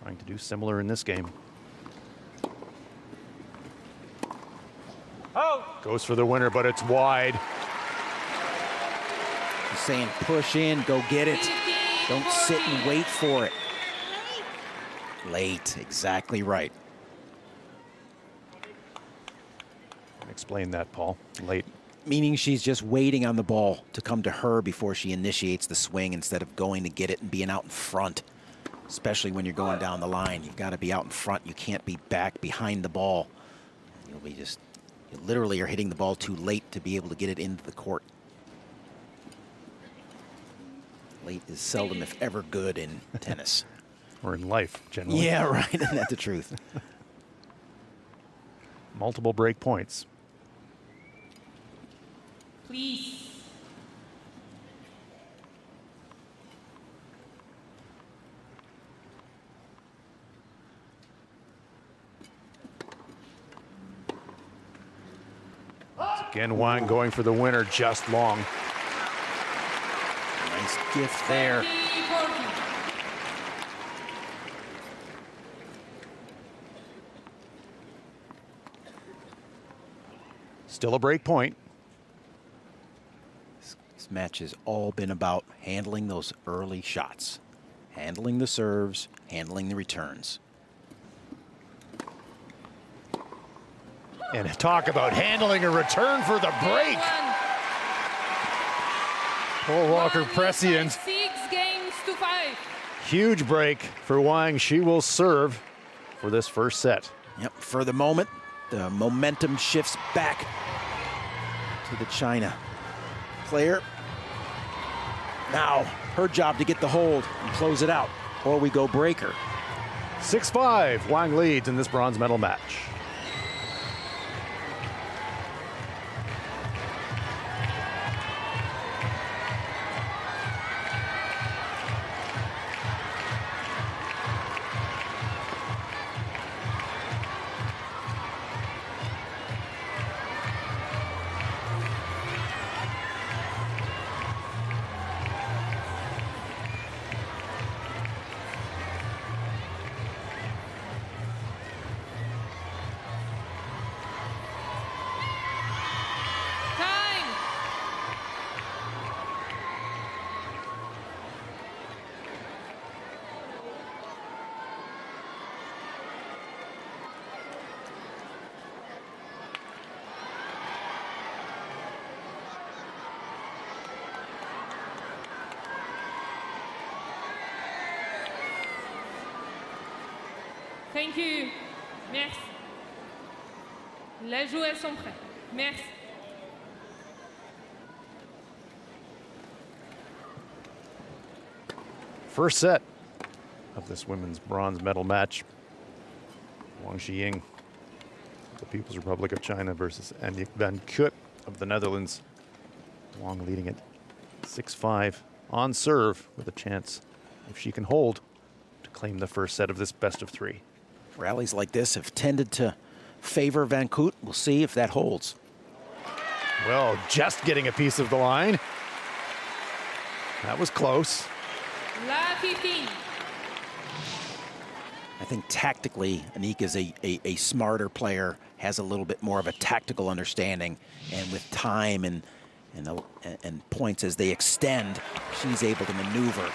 Trying to do similar in this game. Goes for the winner, but it's wide. He's saying push in, go get it. Don't sit and wait for it. Late, exactly right. Explain that, Paul. Late. Meaning she's just waiting on the ball to come to her before she initiates the swing instead of going to get it and being out in front. Especially when you're going down the line. You've got to be out in front. You can't be back behind the ball. You'll be just... You literally are hitting the ball too late to be able to get it into the court. Late is seldom, if ever, good in tennis. Or in life, generally. Yeah, right. Isn't that the truth? Multiple break points. Please. Again, Wang going for the winner, just long. Nice gift there. Still a break point. This match has all been about handling those early shots, handling the serves, handling the returns. And talk about handling a return for the break. Paul Walker prescient. 6 games to 5. Huge break for Wang. She will serve for this first set. Yep, for the moment, the momentum shifts back to the China player. Now, her job to get the hold and close it out, or we go breaker. 6-5, Wang leads in this bronze medal match. Thank you. Merci. Les joueurs sont prêts. Merci. First set of this women's bronze medal match. Wang Ziying, the People's Republic of China, versus Aniek van Koot of the Netherlands. Wang leading it 6-5 on serve with a chance, if she can hold, to claim the first set of this best of 3. Rallies like this have tended to favor Van Koot. We'll see if that holds. Well, just getting a piece of the line. That was close. La 15. I think tactically, Aniek is a smarter player, has a little bit more of a tactical understanding, and with time and and points as they extend. She's able to maneuver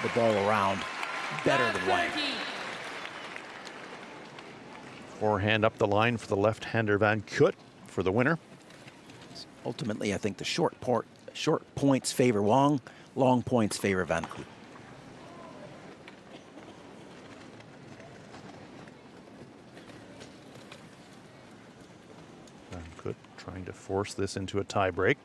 the ball around better than Wang. Forehand up the line for the left-hander Van Koot for the winner. Ultimately, I think the short points favor Wang, long points favor Van Koot. Van Koot trying to force this into a tie break.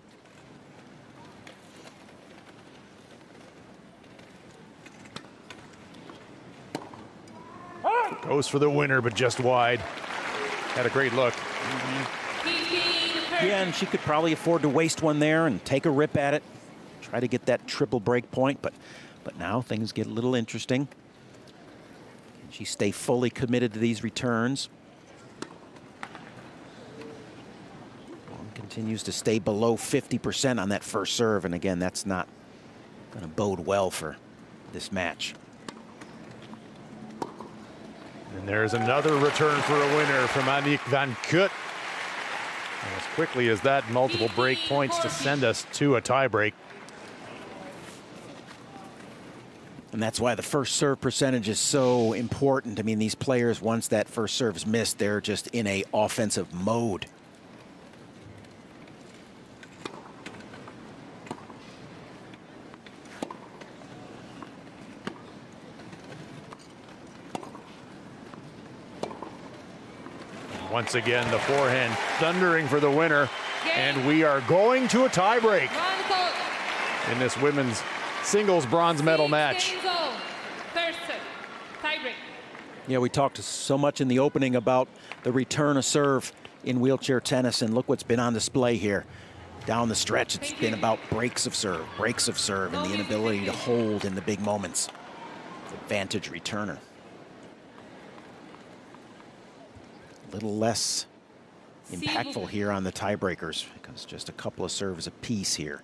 Goes for the winner, but just wide. Had a great look. Yeah, and she could probably afford to waste one there and take a rip at it. Try to get that triple break point, but now things get a little interesting. Can she stay fully committed to these returns? Wang continues to stay below 50% on that first serve, and again, that's not going to bode well for this match. And there's another return for a winner from Aniek van Koot. And as quickly as that, multiple break points to send us to a tie break. And that's why the first serve percentage is so important. I mean, these players, once that first serve is missed, they're just in a offensive mode. Once again, the forehand thundering for the winner. And we are going to a tie break in this women's singles bronze medal match. Yeah, we talked so much in the opening about the return of serve in wheelchair tennis, and look what's been on display here. Down the stretch, it's been about breaks of serve, and the inability to hold in the big moments. Advantage returner. A little less impactful here on the tiebreakers because just a couple of serves apiece here.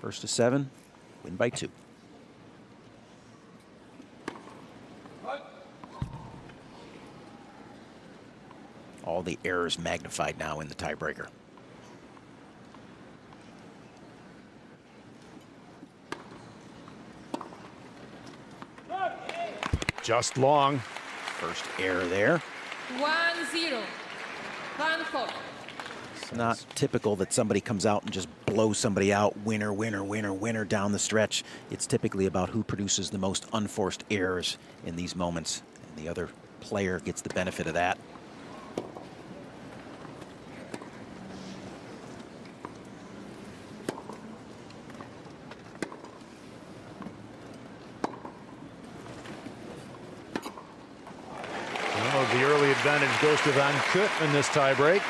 First to 7, win by 2. All the errors magnified now in the tiebreaker. Just long. First error there. 1-0. Van Koot. It's not typical that somebody comes out and just blows somebody out, winner, winner, winner, winner down the stretch. It's typically about who produces the most unforced errors in these moments. And the other player gets the benefit of that. The early advantage goes to Van Koot in this tie break.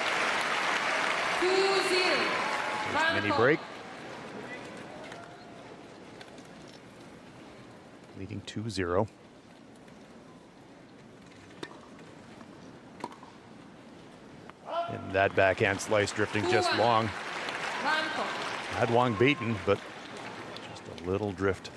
2-0. Mini break. Leading 2-0. And that backhand slice drifting just long. Had Wang beaten, but just a little drift.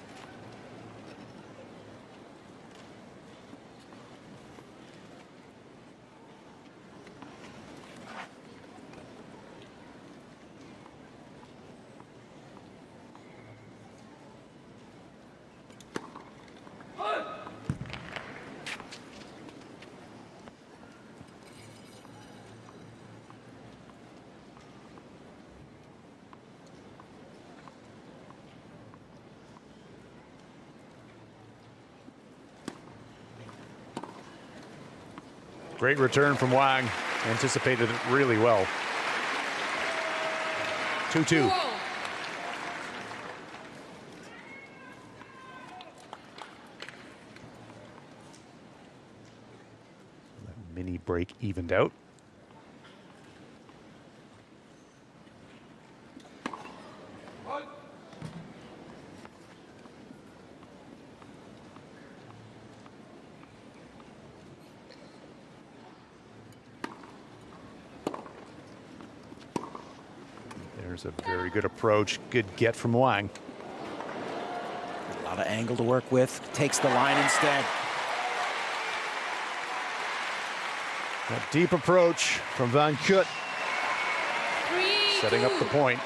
Great return from Wang. Anticipated it really well. 2-2. Mini break evened out. There's a very good approach. Good get from Wang. A lot of angle to work with. Takes the line instead. That deep approach from Van Koot. 3-0. setting up the point.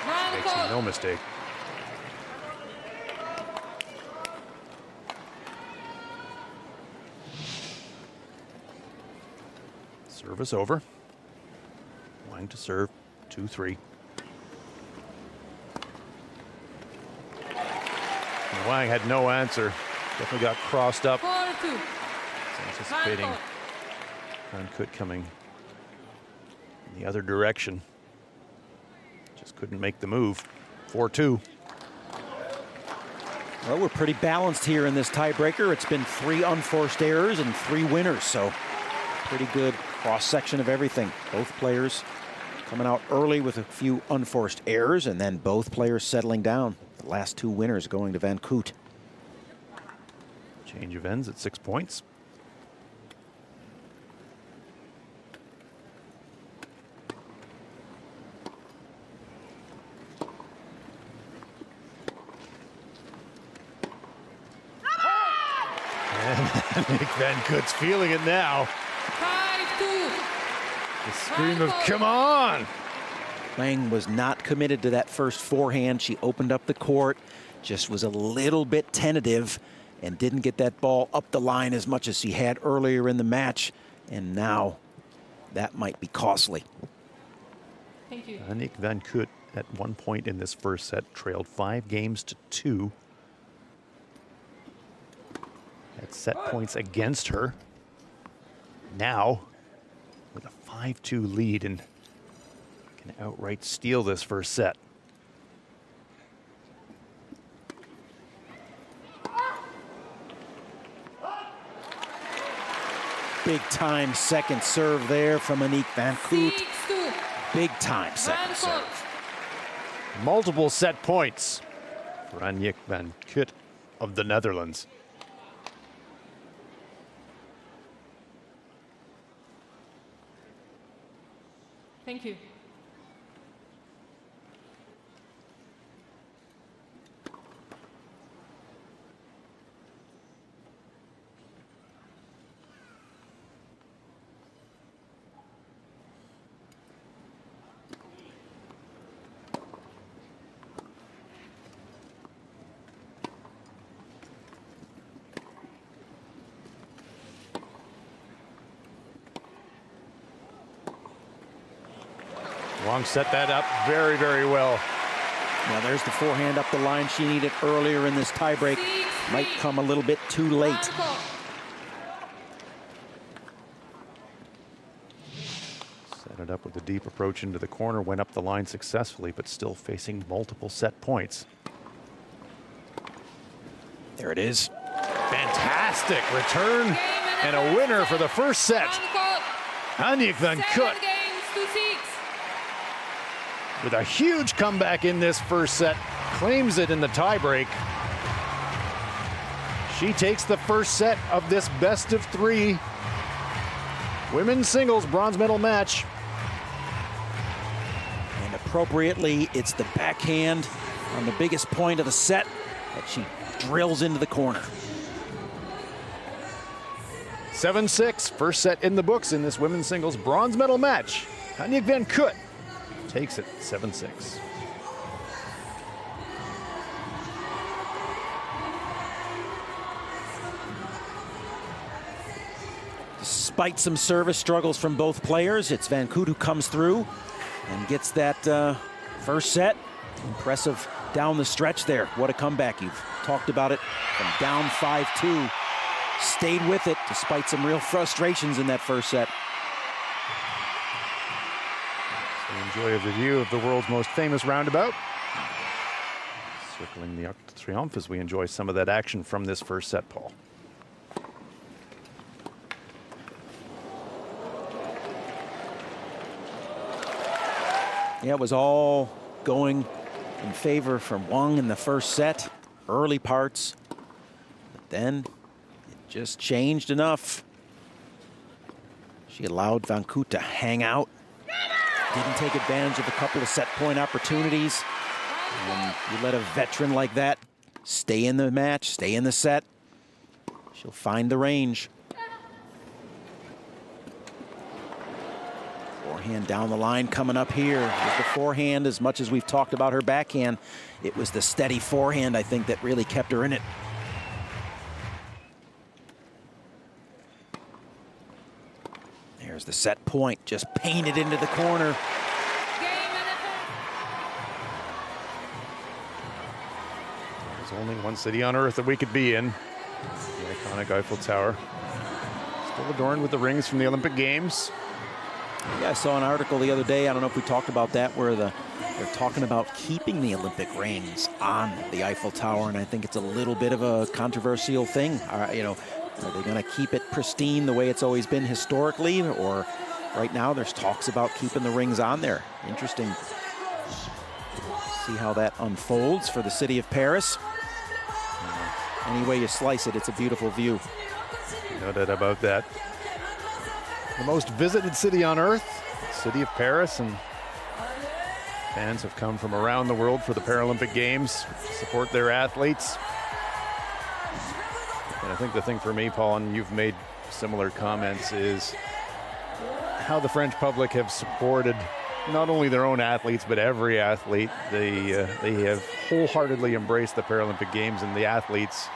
Van Makes Koot. no mistake. Service over. Wang to serve, 2-3. And Wang had no answer. Definitely got crossed up. 4-2. Anticipating Van Koot coming in the other direction. Just couldn't make the move. 4-2. Well, we're pretty balanced here in this tiebreaker. It's been 3 unforced errors and 3 winners, so pretty good cross-section of everything. Both players coming out early with a few unforced errors, and then both players settling down. The last 2 winners going to Van Koot. Change of ends at 6 points. And Aniek van Koot's feeling it now. 5-2. The scream of, come on! Wang was not committed to that first forehand. She opened up the court, just was a little bit tentative and didn't get that ball up the line as much as she had earlier in the match. And now that might be costly. Thank you. Aniek van Koot at one point in this first set trailed 5 games to 2. Had set points against her. Now with a 5-2 lead and can outright steal this first set. Big time second serve there from Aniek van Koot. 6-2. Big time second Van serve. Koot. Multiple set points for Aniek van Koot of the Netherlands. Thank you. Wang set that up very, very well. Now there's the forehand up the line she needed earlier in this tiebreak. Might come a little bit too late. Van Koot. Set it up with a deep approach into the corner, went up the line successfully, but still facing multiple set points. There it is. Fantastic return and a winner for the first set. Van Koot. Aniek van 7 Koot games to 6. with a huge comeback in this first set, claims it in the tiebreak. She takes the first set of this best of 3 women's singles bronze medal match. And appropriately, it's the backhand on the biggest point of the set that she drills into the corner. 7-6, first set in the books in this women's singles bronze medal match. Aniek van Koot takes it 7-6. Despite some service struggles from both players, it's Van Koot who comes through and gets that first set. Impressive down the stretch there. What a comeback. You've talked about it from down 5-2. Stayed with it despite some real frustrations in that first set. So enjoy the view of the world's most famous roundabout. Circling the Arc de Triomphe as we enjoy some of that action from this first set, Paul. Yeah, it was all going in favor from Wang in the first set, early parts. But then it just changed enough. She allowed Van Koot to hang out. Didn't take advantage of a couple of set point opportunities. And you let a veteran like that stay in the match, stay in the set, she'll find the range. Forehand down the line coming up here. With the forehand, as much as we've talked about her backhand, it was the steady forehand, I think, that really kept her in it. There's the set point, just painted into the corner. There's only one city on earth that we could be in. The iconic Eiffel Tower. Still adorned with the rings from the Olympic Games. Yeah, I saw an article the other day, I don't know if we talked about that, where they're talking about keeping the Olympic rings on the Eiffel Tower, and I think it's a little bit of a controversial thing. You know, are they going to keep it pristine the way it's always been historically, or right now there's talks about keeping the rings on there? Interesting. See how that unfolds for the city of Paris. Any way you slice it, it's a beautiful view. No doubt about that. The most visited city on earth, the city of Paris, and fans have come from around the world for the Paralympic Games to support their athletes. And I think the thing for me, Paul, and you've made similar comments, is how the French public have supported not only their own athletes, but every athlete. They have wholeheartedly embraced the Paralympic Games, and the athletes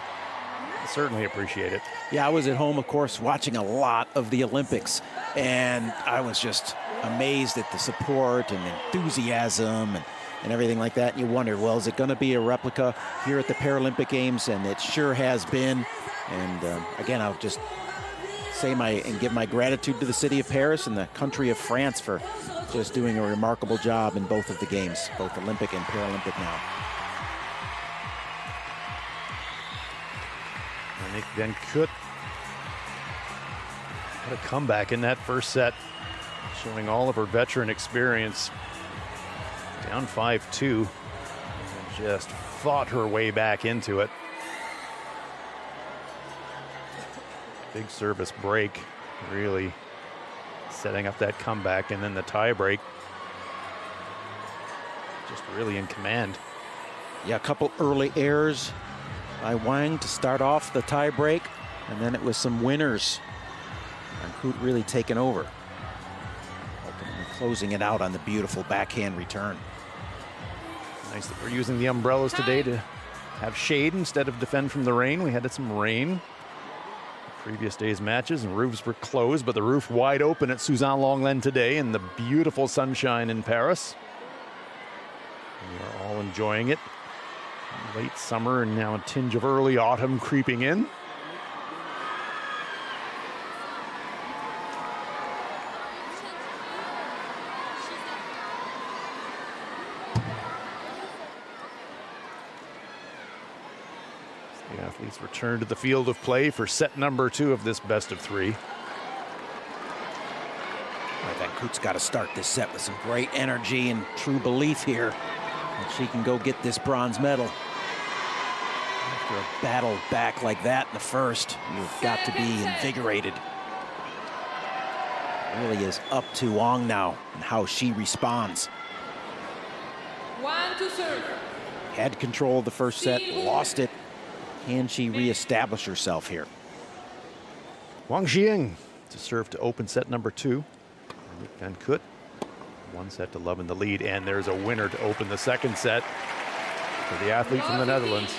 certainly appreciate it. Yeah, I was at home, of course, watching a lot of the Olympics, and I was just amazed at the support and enthusiasm and everything like that. And you wonder, well, is it going to be a replica here at the Paralympic Games? And it sure has been. And again, I'll just say and give my gratitude to the city of Paris and the country of France for just doing a remarkable job in both of the games, both Olympic and Paralympic now. Aniek van Koot had a comeback in that first set, showing all of her veteran experience. Down 5-2, and just fought her way back into it. Big service break, really setting up that comeback, and then the tie break. Just really in command. Yeah, a couple early errors by Wang to start off the tie break, and then it was some winners. And Koot really taken over, ultimately closing it out on the beautiful backhand return. Nice that we're using the umbrellas today to have shade instead of defend from the rain. We had some rain in previous days' matches, and roofs were closed, but the roof wide open at Suzanne Lenglen today in the beautiful sunshine in Paris. We are all enjoying it. Late summer and now a tinge of early autumn creeping in. The athletes return to the field of play for set number 2 of this best of 3. Van Koot's got to start this set with some great energy and true belief here that she can go get this bronze medal. After a battle back like that in the first, you've got to be invigorated. It really is up to Wang now and how she responds. 1 to serve. Had control of the first set, lost it. Can she reestablish herself here? Wang Ziying to serve to open set number 2. Aniek van Koot, 1-0 in the lead, and there's a winner to open the second set for the athlete from the Netherlands.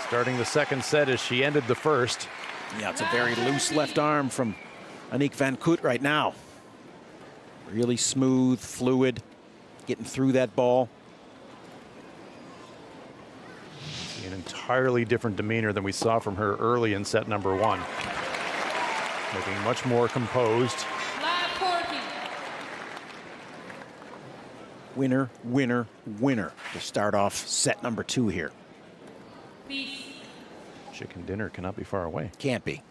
Starting the second set as she ended the first. Yeah, it's a very loose left arm from Aniek van Koot right now. Really smooth, fluid, getting through that ball. An entirely different demeanor than we saw from her early in set number 1. Looking much more composed. Winner, winner, winner to start off set number 2 here. Peace. Chicken dinner cannot be far away. Can't be.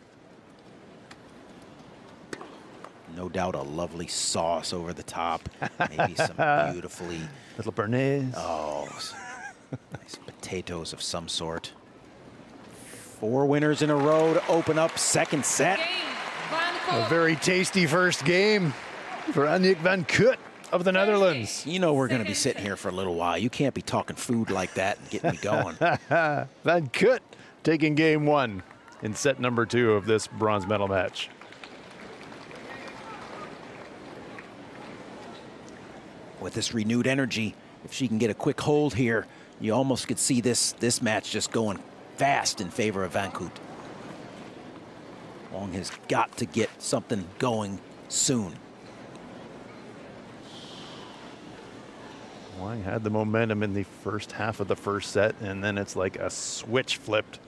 No doubt a lovely sauce over the top. Maybe some beautifully... Little béarnaise. Oh, nice potatoes of some sort. 4 winners in a row to open up second set. Game, Van Koot. A very tasty first game for Aniek van Koot of the Netherlands. You know we're going to be sitting here for a little while. You can't be talking food like that and getting me going. Van Koot taking game 1 in set number 2 of this bronze medal match. With this renewed energy, if she can get a quick hold here, you almost could see this match just going fast in favor of Van Koot. Wang has got to get something going soon. Wang had the momentum in the first half of the first set, and then it's like a switch flipped.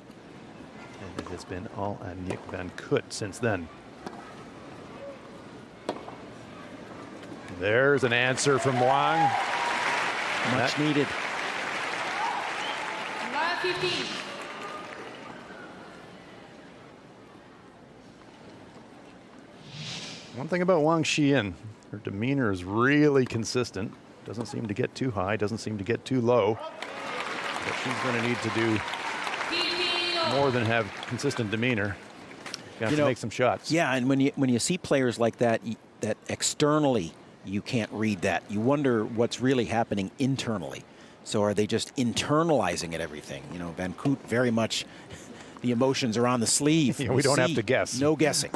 And it has been all Aniek van Koot since then. There's an answer from Wang. Much needed. Line 15. One thing about Wang Xian, her demeanor is really consistent. Doesn't seem to get too high, doesn't seem to get too low. But she's going to need to do more than have consistent demeanor. You have to make some shots. Yeah, and when you see players like that, that externally you can't read that. You wonder what's really happening internally. So are they just internalizing it, everything? You know, Van Koot, very much the emotions are on the sleeve. Yeah, we don't have to guess. No guessing.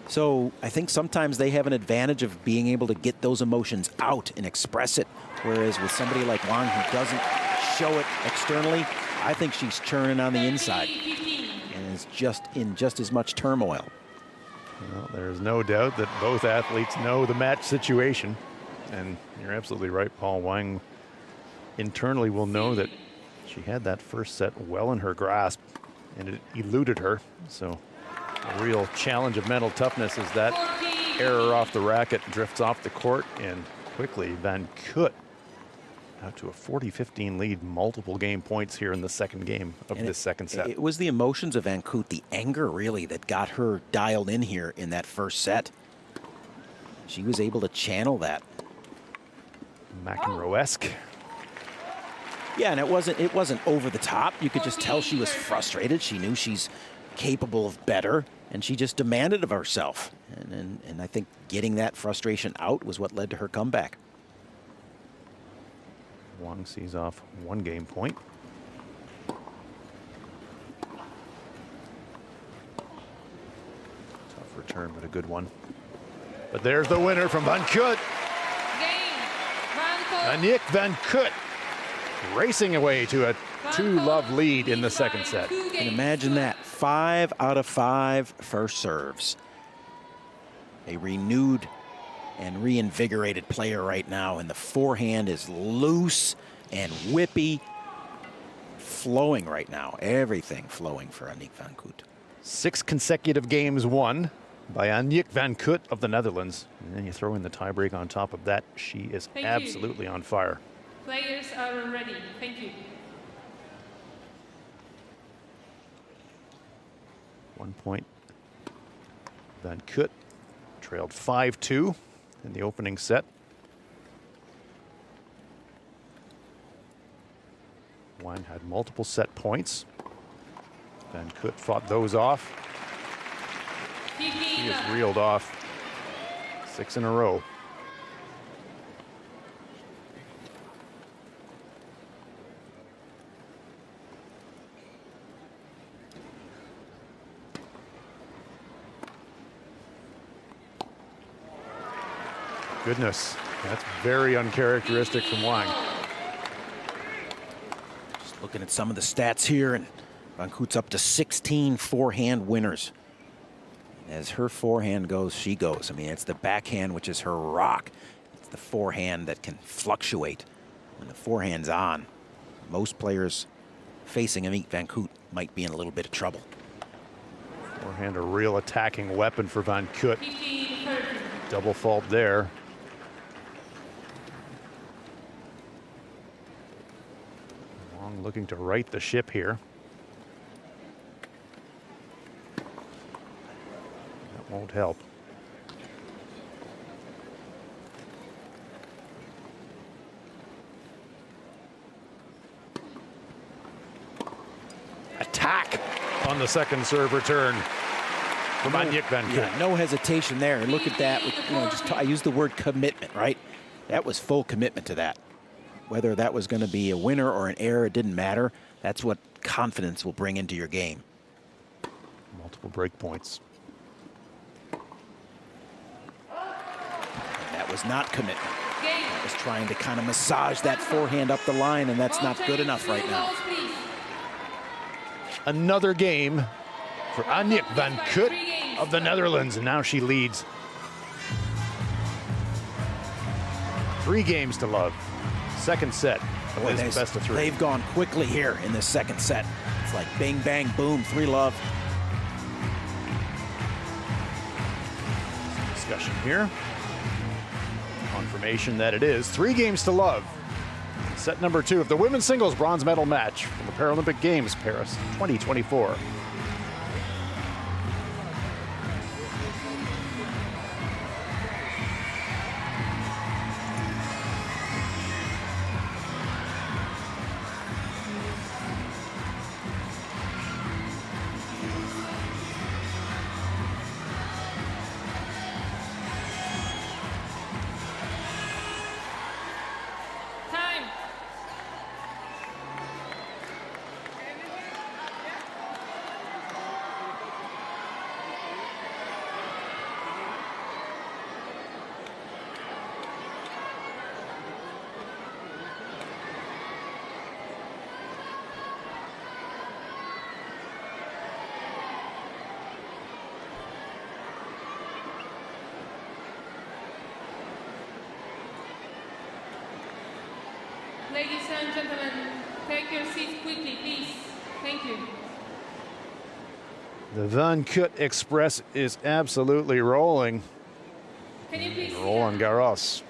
So I think sometimes they have an advantage of being able to get those emotions out and express it. Whereas with somebody like Wang who doesn't show it externally, I think she's churning on the inside and is just in just as much turmoil. Well, there's no doubt that both athletes know the match situation. And you're absolutely right, Paul. Wang internally will know that she had that first set well in her grasp and it eluded her. So a real challenge of mental toughness is that error off the racket drifts off the court, and quickly Van Koot out to a 40-15 lead, multiple game points here in the second game of this second set. It was the emotions of Van Koot, the anger really, that got her dialed in here in that first set. She was able to channel that. McEnroe-esque. Yeah, and it wasn't over the top. You could just tell she was frustrated. She knew she's capable of better, and she just demanded of herself. And I think getting that frustration out was what led to her comeback. Wang sees off 1 game point. Tough return, but a good one. But there's the winner from Van Koot. Game, Van Koot. Aniek van Koot racing away to a 2-love lead in the second set. And imagine that, 5 out of 5 first serves. A renewed and reinvigorated player right now, and the forehand is loose and whippy, flowing right now. Everything flowing for Aniek van Koot. 6 consecutive games won by Aniek van Koot of the Netherlands. And then you throw in the tiebreak on top of that. She is Thank you. absolutely on fire. Players are ready. Thank you. 1 point. Van Koot trailed 5-2 in the opening set. Wang had multiple set points. Van Koot fought those off. He has reeled off 6 in a row. Goodness, that's very uncharacteristic from Wang. Just looking at some of the stats here, and Van Koot's up to 16 forehand winners. As her forehand goes, she goes. I mean, it's the backhand, which is her rock. It's the forehand that can fluctuate. When the forehand's on, most players facing Aniek van Koot might be in a little bit of trouble. Forehand, a real attacking weapon for Van Koot. Double fault there. Wang looking to right the ship here. That won't help. Attack on the second serve return from Aniek van Koot. Yeah, no hesitation there. And look at that. You know, I used the word commitment, right? That was full commitment to that. Whether that was going to be a winner or an error, it didn't matter. That's what confidence will bring into your game. Multiple break points. And that was not commitment. That was trying to kind of massage that forehand up the line, and that's not good enough right now. Another game for Aniek van Koot of the Netherlands, and now she leads 3 games to love. Second set of this best of 3. They've gone quickly here in this second set. It's like bing, bang, boom, 3-love. Discussion here. Confirmation that it is 3 games to love. Set number 2 of the women's singles bronze medal match from the Paralympic Games, Paris 2024. Ladies and gentlemen, take your seats quickly, please. Thank you. The Van Koot Express is absolutely rolling. Can you please Roland Garros.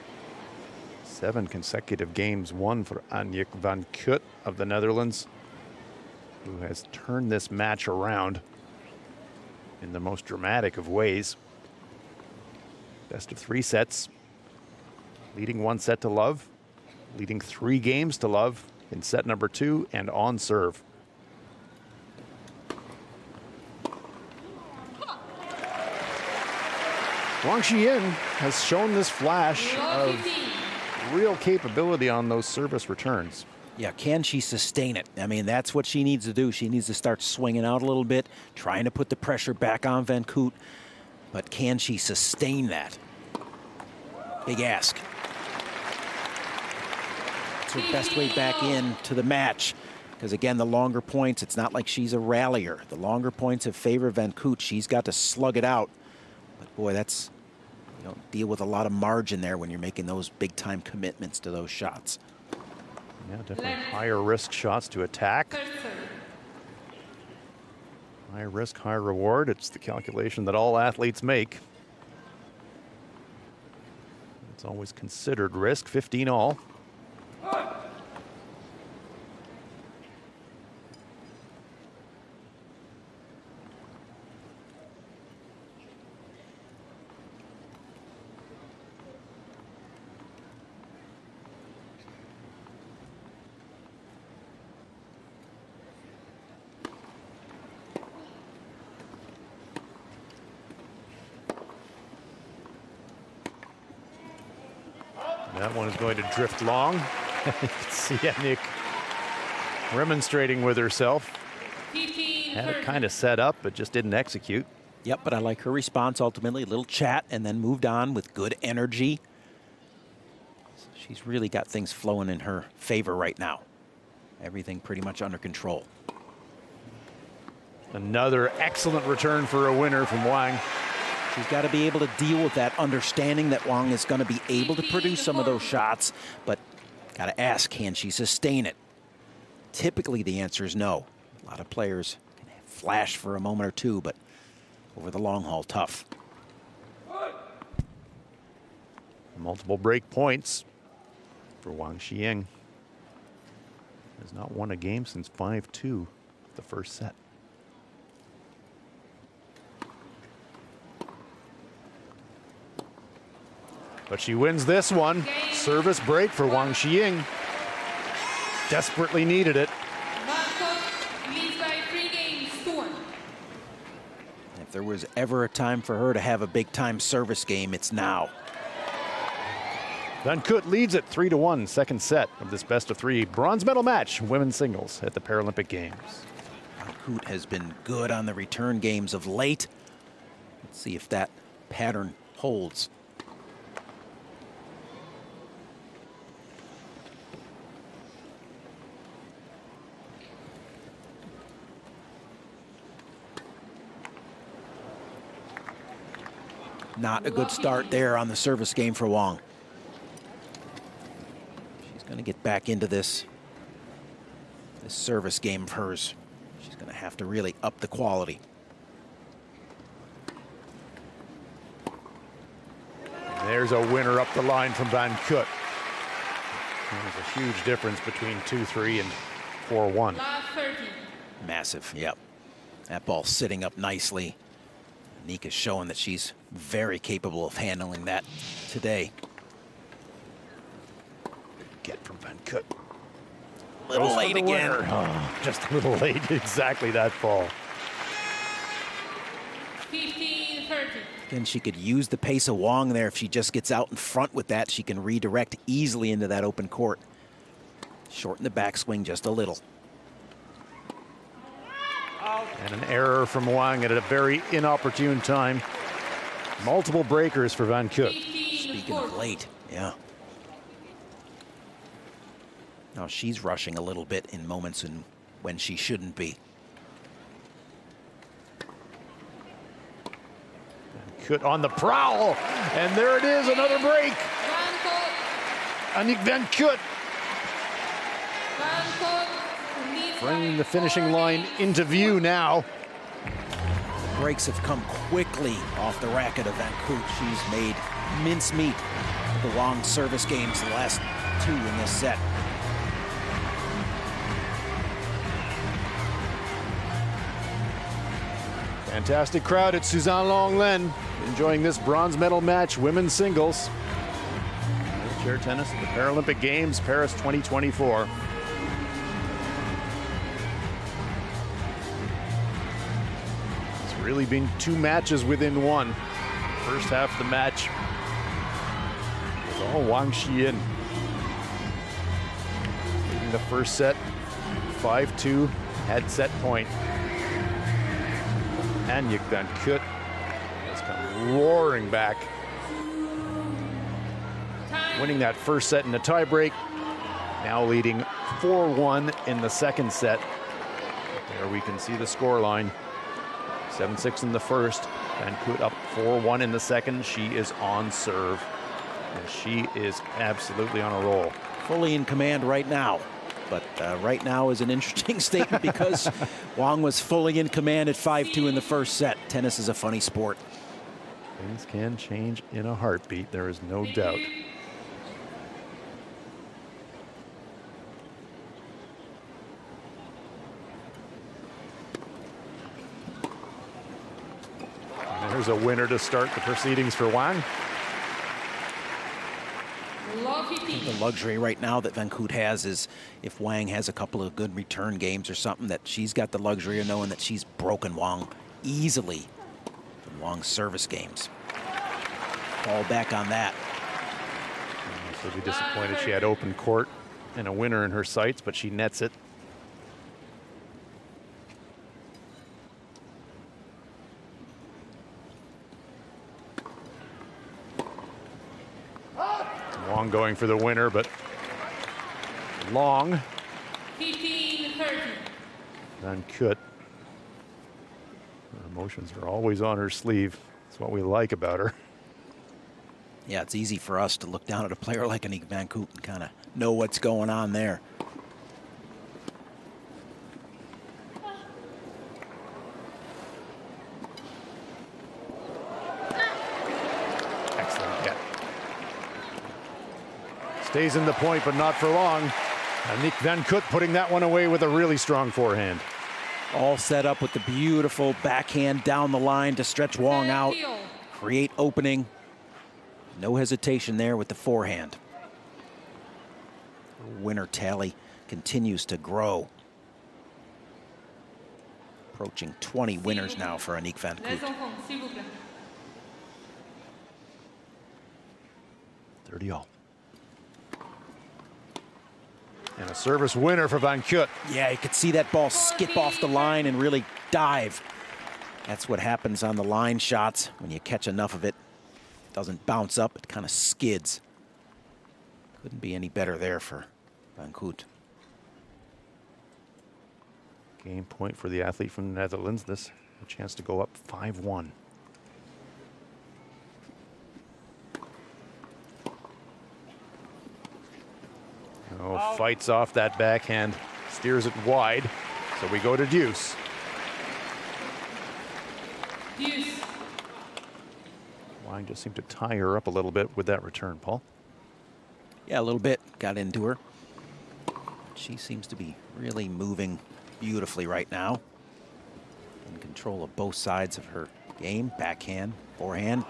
7 consecutive games won for Aniek van Koot of the Netherlands, who has turned this match around in the most dramatic of ways. Best of 3 sets, leading 1 set to love, leading 3 games to love in set number 2 and on serve. Wang Ziying has shown this flash of real capability on those service returns. Yeah, can she sustain it? I mean, that's what she needs to do. She needs to start swinging out a little bit, trying to put the pressure back on Van Koot. But can she sustain that? Big ask. It's her best way back in to the match. Because, again, the longer points, it's not like she's a rallier. The longer points have favored Van Koot. She's got to slug it out. But, boy, that's, you don't deal with a lot of margin there when you're making those big-time commitments to those shots. Yeah, definitely higher risk shots to attack. High risk, high reward. It's the calculation that all athletes make. It's always considered risk, 15 all. That one is going to drift long. You can see Aniek remonstrating with herself. Had it kind of set up, but just didn't execute. Yep, but I like her response ultimately. A little chat and then moved on with good energy. So she's really got things flowing in her favor right now. Everything pretty much under control. Another excellent return for a winner from Wang. She's got to be able to deal with that, understanding that Wang is going to be able to produce some of those shots, but got to ask, can she sustain it? Typically, the answer is no. A lot of players can flash for a moment or two, but over the long haul, tough. Multiple break points for Wang Ziying. Has not won a game since 5-2, the first set. But she wins this one. Service break for Wang Ziying. Desperately needed it. Van Koot leads by 3 games to 1. If there was ever a time for her to have a big-time service game, it's now. Van Koot leads at 3-1, second set of this best-of-3 bronze medal match, women's singles at the Paralympic Games. Van Koot has been good on the return games of late. Let's see if that pattern holds. Not a good start there on the service game for Wang. She's going to get back into this service game of hers. She's going to have to really up the quality. There's a winner up the line from Van Koot. There's a huge difference between 2-3 and 4-1. Massive, yep. That ball sitting up nicely. Aniek is showing that she's very capable of handling that today. Get from Van Koot. Little late again. Oh, just a little late, exactly that fall. 15-30. Again, she could use the pace of Wang there. If she just gets out in front with that, she can redirect easily into that open court. Shorten the backswing just a little. And an error from Wang at a very inopportune time. Multiple breakers for Van Koot. Speaking of late, yeah. Now she's rushing a little bit in moments when she shouldn't be. Van Koot on the prowl, and there it is, another break. Aniek van Koot bringing the finishing line into view now. Breaks have come quickly off the racket of Van Koot. She's made mincemeat of the Wang service games, the last two in this set. Fantastic crowd at Suzanne Longlen enjoying this bronze medal match, women's singles. Wheelchair tennis at the Paralympic Games, Paris 2024. Really been two matches within one. First half of the match was all Wang Xiyin. Leading the first set 5-2, had set point. Aniek van Koot has come roaring back. Winning that first set in a tiebreak. Now leading 4-1 in the second set. There we can see the scoreline. 7-6 in the first. Van Koot up 4-1 in the second. She is on serve. And she is absolutely on a roll. Fully in command right now. But right now is an interesting statement because Wang was fully in command at 5-2 in the first set. Tennis is a funny sport. Things can change in a heartbeat. There is no doubt. There's a winner to start the proceedings for Wang. The luxury right now that Van Koot has is if Wang has a couple of good return games or something, that she's got the luxury of knowing that she's broken Wang easily from Wang's service games. Fall back on that. She'll be disappointed she had open court and a winner in her sights, but she nets it. Wang going for the winner, but long. 15-30. Van Koot. Her emotions are always on her sleeve. That's what we like about her. Yeah, it's easy for us to look down at a player like Aniek van Koot and kind of know what's going on there. Excellent get. Stays in the point, but not for long. Aniek van Koot putting that one away with a really strong forehand. All set up with the beautiful backhand down the line to stretch Wang out, create opening. No hesitation there with the forehand. Winner tally continues to grow. Approaching 20 winners now for Aniek van Koot. Les enfants, s'il vous plaît. 30 all. And a service winner for Van Koot. Yeah, you could see that ball skip off the line and really dive. That's what happens on the line shots. When you catch enough of it, it doesn't bounce up, it kind of skids. Couldn't be any better there for Van Koot. Game point for the athlete from the Netherlands. This a chance to go up 5-1. Oh, fights off that backhand, steers it wide. So we go to deuce. Deuce. Wang just seemed to tie her up a little bit with that return, Paul. Yeah, a little bit. Got into her. She seems to be really moving beautifully right now. In control of both sides of her game. Backhand, forehand.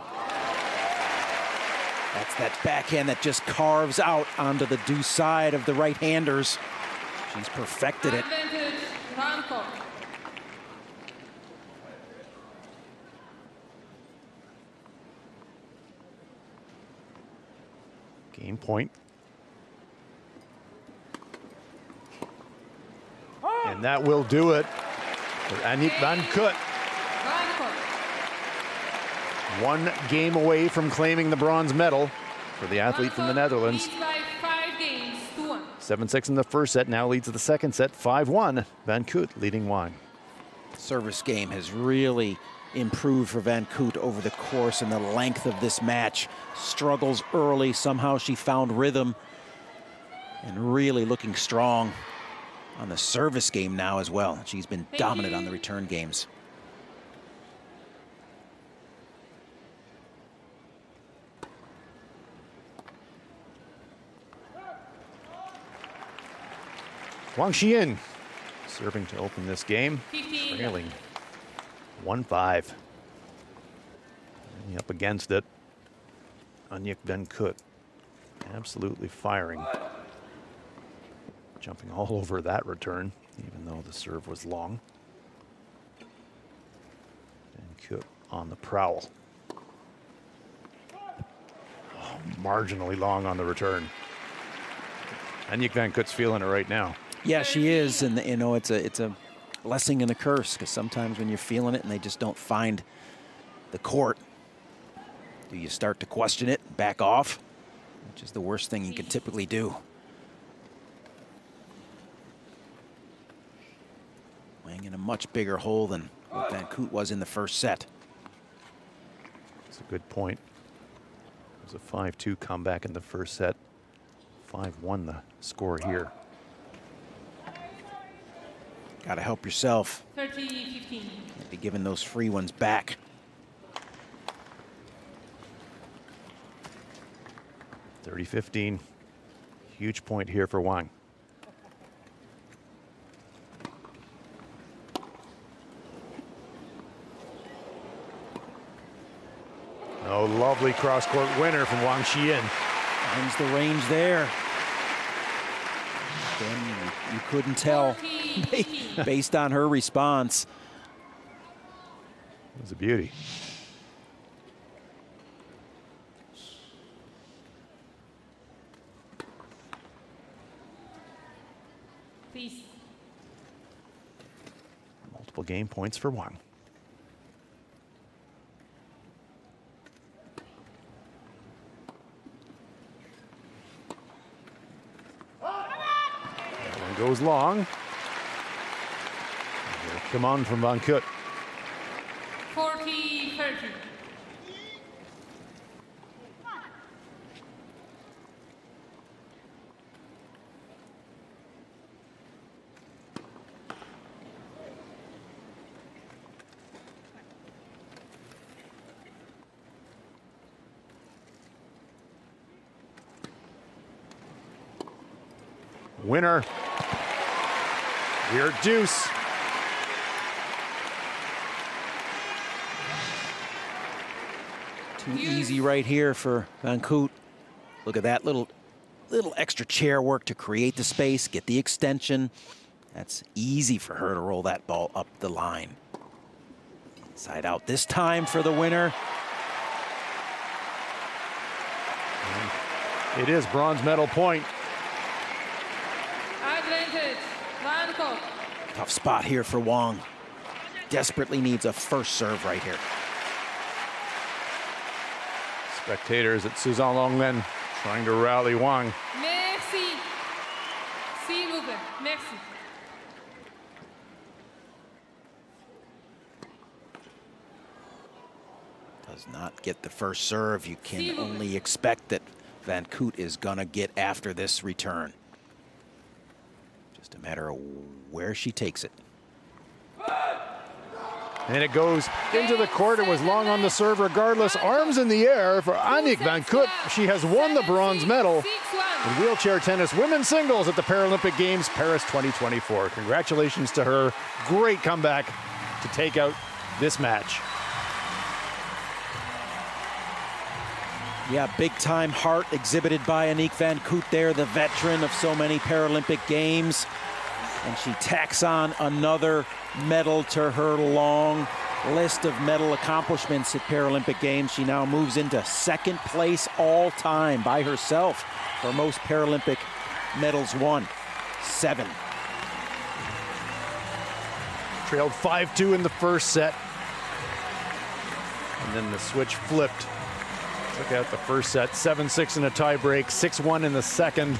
That's that backhand that just carves out onto the deuce side of the right-handers. She's perfected it. Advantage, Van Koot. Game point. And that will do it for Aniek van Koot. Van Koot. 1 game away from claiming the bronze medal for the athlete from the Netherlands. Leads by 5 games to 1. 7-6 in the first set, now leads the second set, 5-1. Van Koot leading Wang. Service game has really improved for Van Koot over the course and the length of this match. Struggles early, somehow she found rhythm and really looking strong on the service game now as well. She's been dominant on the return games. Wang Xian serving to open this game, 15. trailing 1-5. Up against it, Aniek van Koot absolutely firing. Jumping all over that return, even though the serve was long. Van Koot on the prowl. Oh, marginally long on the return. Aniek van Koot's feeling it right now. Yeah, she is, and you know it's a blessing and a curse, because sometimes when you're feeling it and they just don't find the court, do you start to question it, back off, which is the worst thing you can typically do. Wang in a much bigger hole than what Van Koot was in the first set. That's a good point. It was a 5-2 comeback in the first set. 5-1 the score here. Got to help yourself. 30-15. Can't be giving those free ones back. $30-15. Huge point here for Wang. Oh, lovely cross-court winner from Wang Xian. Finds the range there. Again, you couldn't tell based on her response. It was a beauty. Please. Multiple game points for Wang. That one goes long. Come on from Van Koot. 40-30. Winner. We're deuce. Too easy right here for Van Koot. Look at that little extra chair work to create the space, get the extension. That's easy for her to roll that ball up the line. Side out this time for the winner. It is bronze medal point. Advantage, Van Koot. Tough spot here for Wang. Desperately needs a first serve right here. Spectators at Suzanne Longlen trying to rally Wang. Merci. S'il vous plaît. Merci. Does not get the first serve. You can only expect that Van Koot is gonna get after this return. Just a matter of where she takes it. And it goes into the court. It was long on the serve regardless. Arms in the air for Aniek van Koot. She has won the bronze medal in wheelchair tennis women's singles at the Paralympic Games Paris 2024. Congratulations to her. Great comeback to take out this match. Yeah, big time heart exhibited by Aniek van Koot there, the veteran of so many Paralympic Games. And she tacks on another medal to her long list of medal accomplishments at Paralympic Games. She now moves into second place all time by herself for most Paralympic medals won. 7. Trailed 5-2 in the first set. And then the switch flipped. Took out the first set, 7-6 in a tiebreak, 6-1 in the second.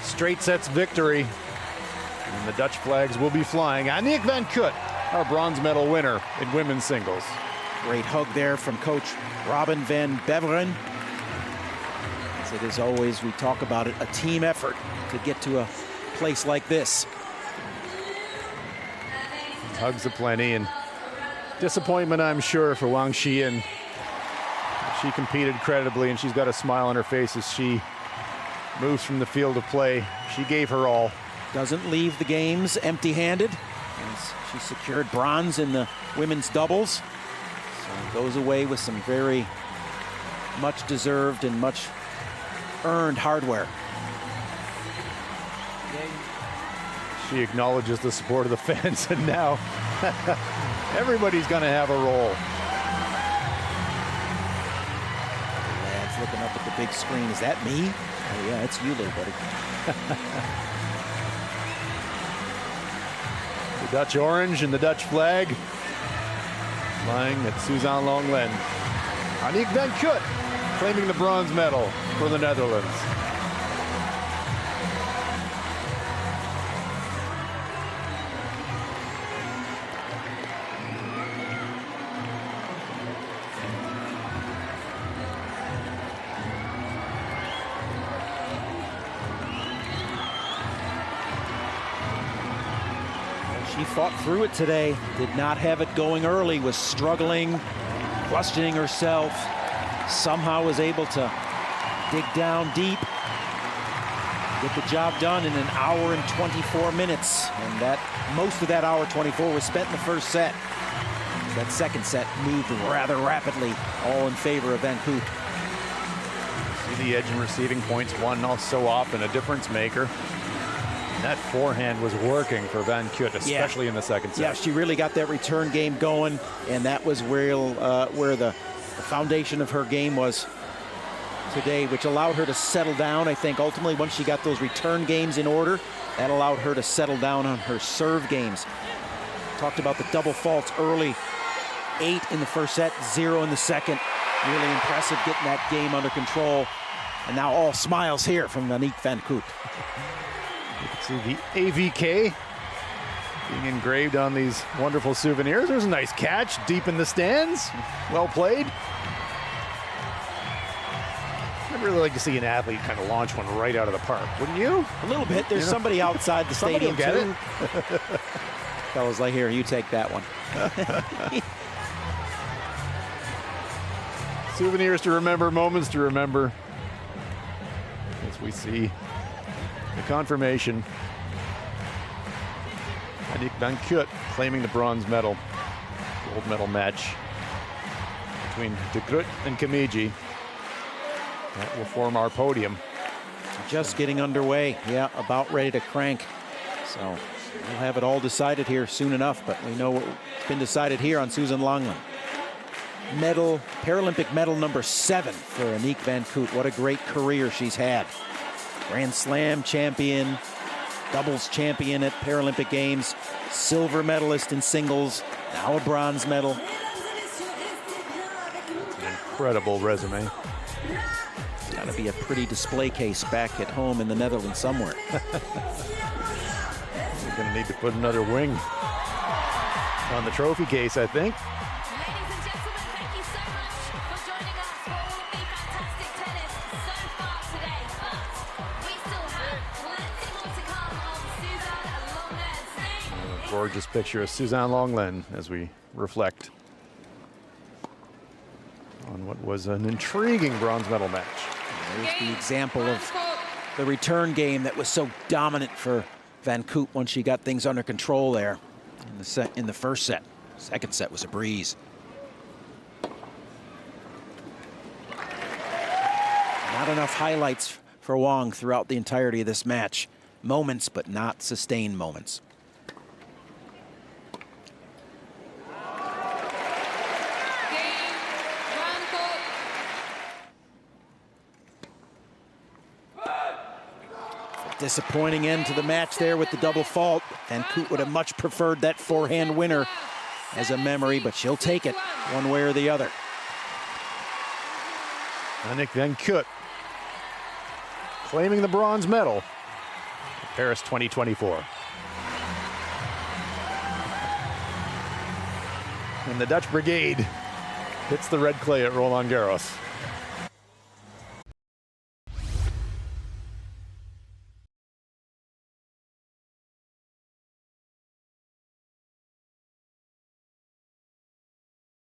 Straight sets victory. And the Dutch flags will be flying. Aniek van Koot, our bronze medal winner in women's singles. Great hug there from Coach Robin van Beveren. As it is always, we talk about it, a team effort to get to a place like this. Hugs aplenty and disappointment, I'm sure, for Wang Xiyin. She competed credibly, and she's got a smile on her face as she moves from the field of play. She gave her all. Doesn't leave the games empty-handed, as she secured bronze in the women's doubles. So goes away with some very much deserved and much earned hardware. She acknowledges the support of the fans, and now everybody's going to have a role. Lads looking up at the big screen. Is that me? Oh yeah, it's you, little buddy. The Dutch orange and the Dutch flag flying at Suzanne Longlen. Aniek van Koot claiming the bronze medal for the Netherlands. She fought through it today, did not have it going early, was struggling, questioning herself, somehow was able to dig down deep, get the job done in an hour and 24 minutes. And that most of that hour 24 was spent in the first set. That second set moved rather rapidly, all in favor of Van Koot. See the edge in receiving points won so often, a difference maker. That forehand was working for Van Koot, especially in the second set. Yeah, she really got that return game going, and that was where the foundation of her game was today, which allowed her to settle down. I think ultimately once she got those return games in order, that allowed her to settle down on her serve games. Talked about the double faults early. 8 in the first set, 0 in the second. Really impressive getting that game under control. And now all smiles here from Aniek van Koot. You can see the AVK being engraved on these wonderful souvenirs. There's a nice catch deep in the stands. Well played. I'd really like to see an athlete kind of launch one right out of the park, wouldn't you? A little bit. There's somebody outside the stadium get too. it. Fellas like, here, you take that one. Souvenirs to remember, moments to remember. As we see the confirmation. Aniek van Koot claiming the bronze medal. Gold medal match between De Groot and Kimiji. That will form our podium. Just getting underway. Yeah, about ready to crank. So We'll have it all decided here soon enough, but we know what's been decided here on Suzanne Lenglen. Medal, Paralympic medal number 7 for Aniek van Koot. What a great career she's had. Grand Slam champion, doubles champion at Paralympic Games, silver medalist in singles, now a bronze medal. An incredible resume. Got to be a pretty display case back at home in the Netherlands somewhere. We're going to need to put another wing on the trophy case, I think. Ladies and gentlemen, thank you so much for joining us for all the fantastic tennis so far today. But we still have plenty more to come on Suzanne Lenglen's name. Gorgeous picture of Suzanne Lenglen as we reflect on what was an intriguing bronze medal match. There's the example of the return game that was so dominant for Van Koot once she got things under control there in the first set. Second set was a breeze. Not enough highlights for Wang throughout the entirety of this match. Moments, but not sustained moments. Disappointing end to the match there with the double fault. Van Koot would have much preferred that forehand winner as a memory, but she'll take it one way or the other. Aniek van Koot claiming the bronze medal at Paris 2024. And the Dutch brigade hits the red clay at Roland Garros.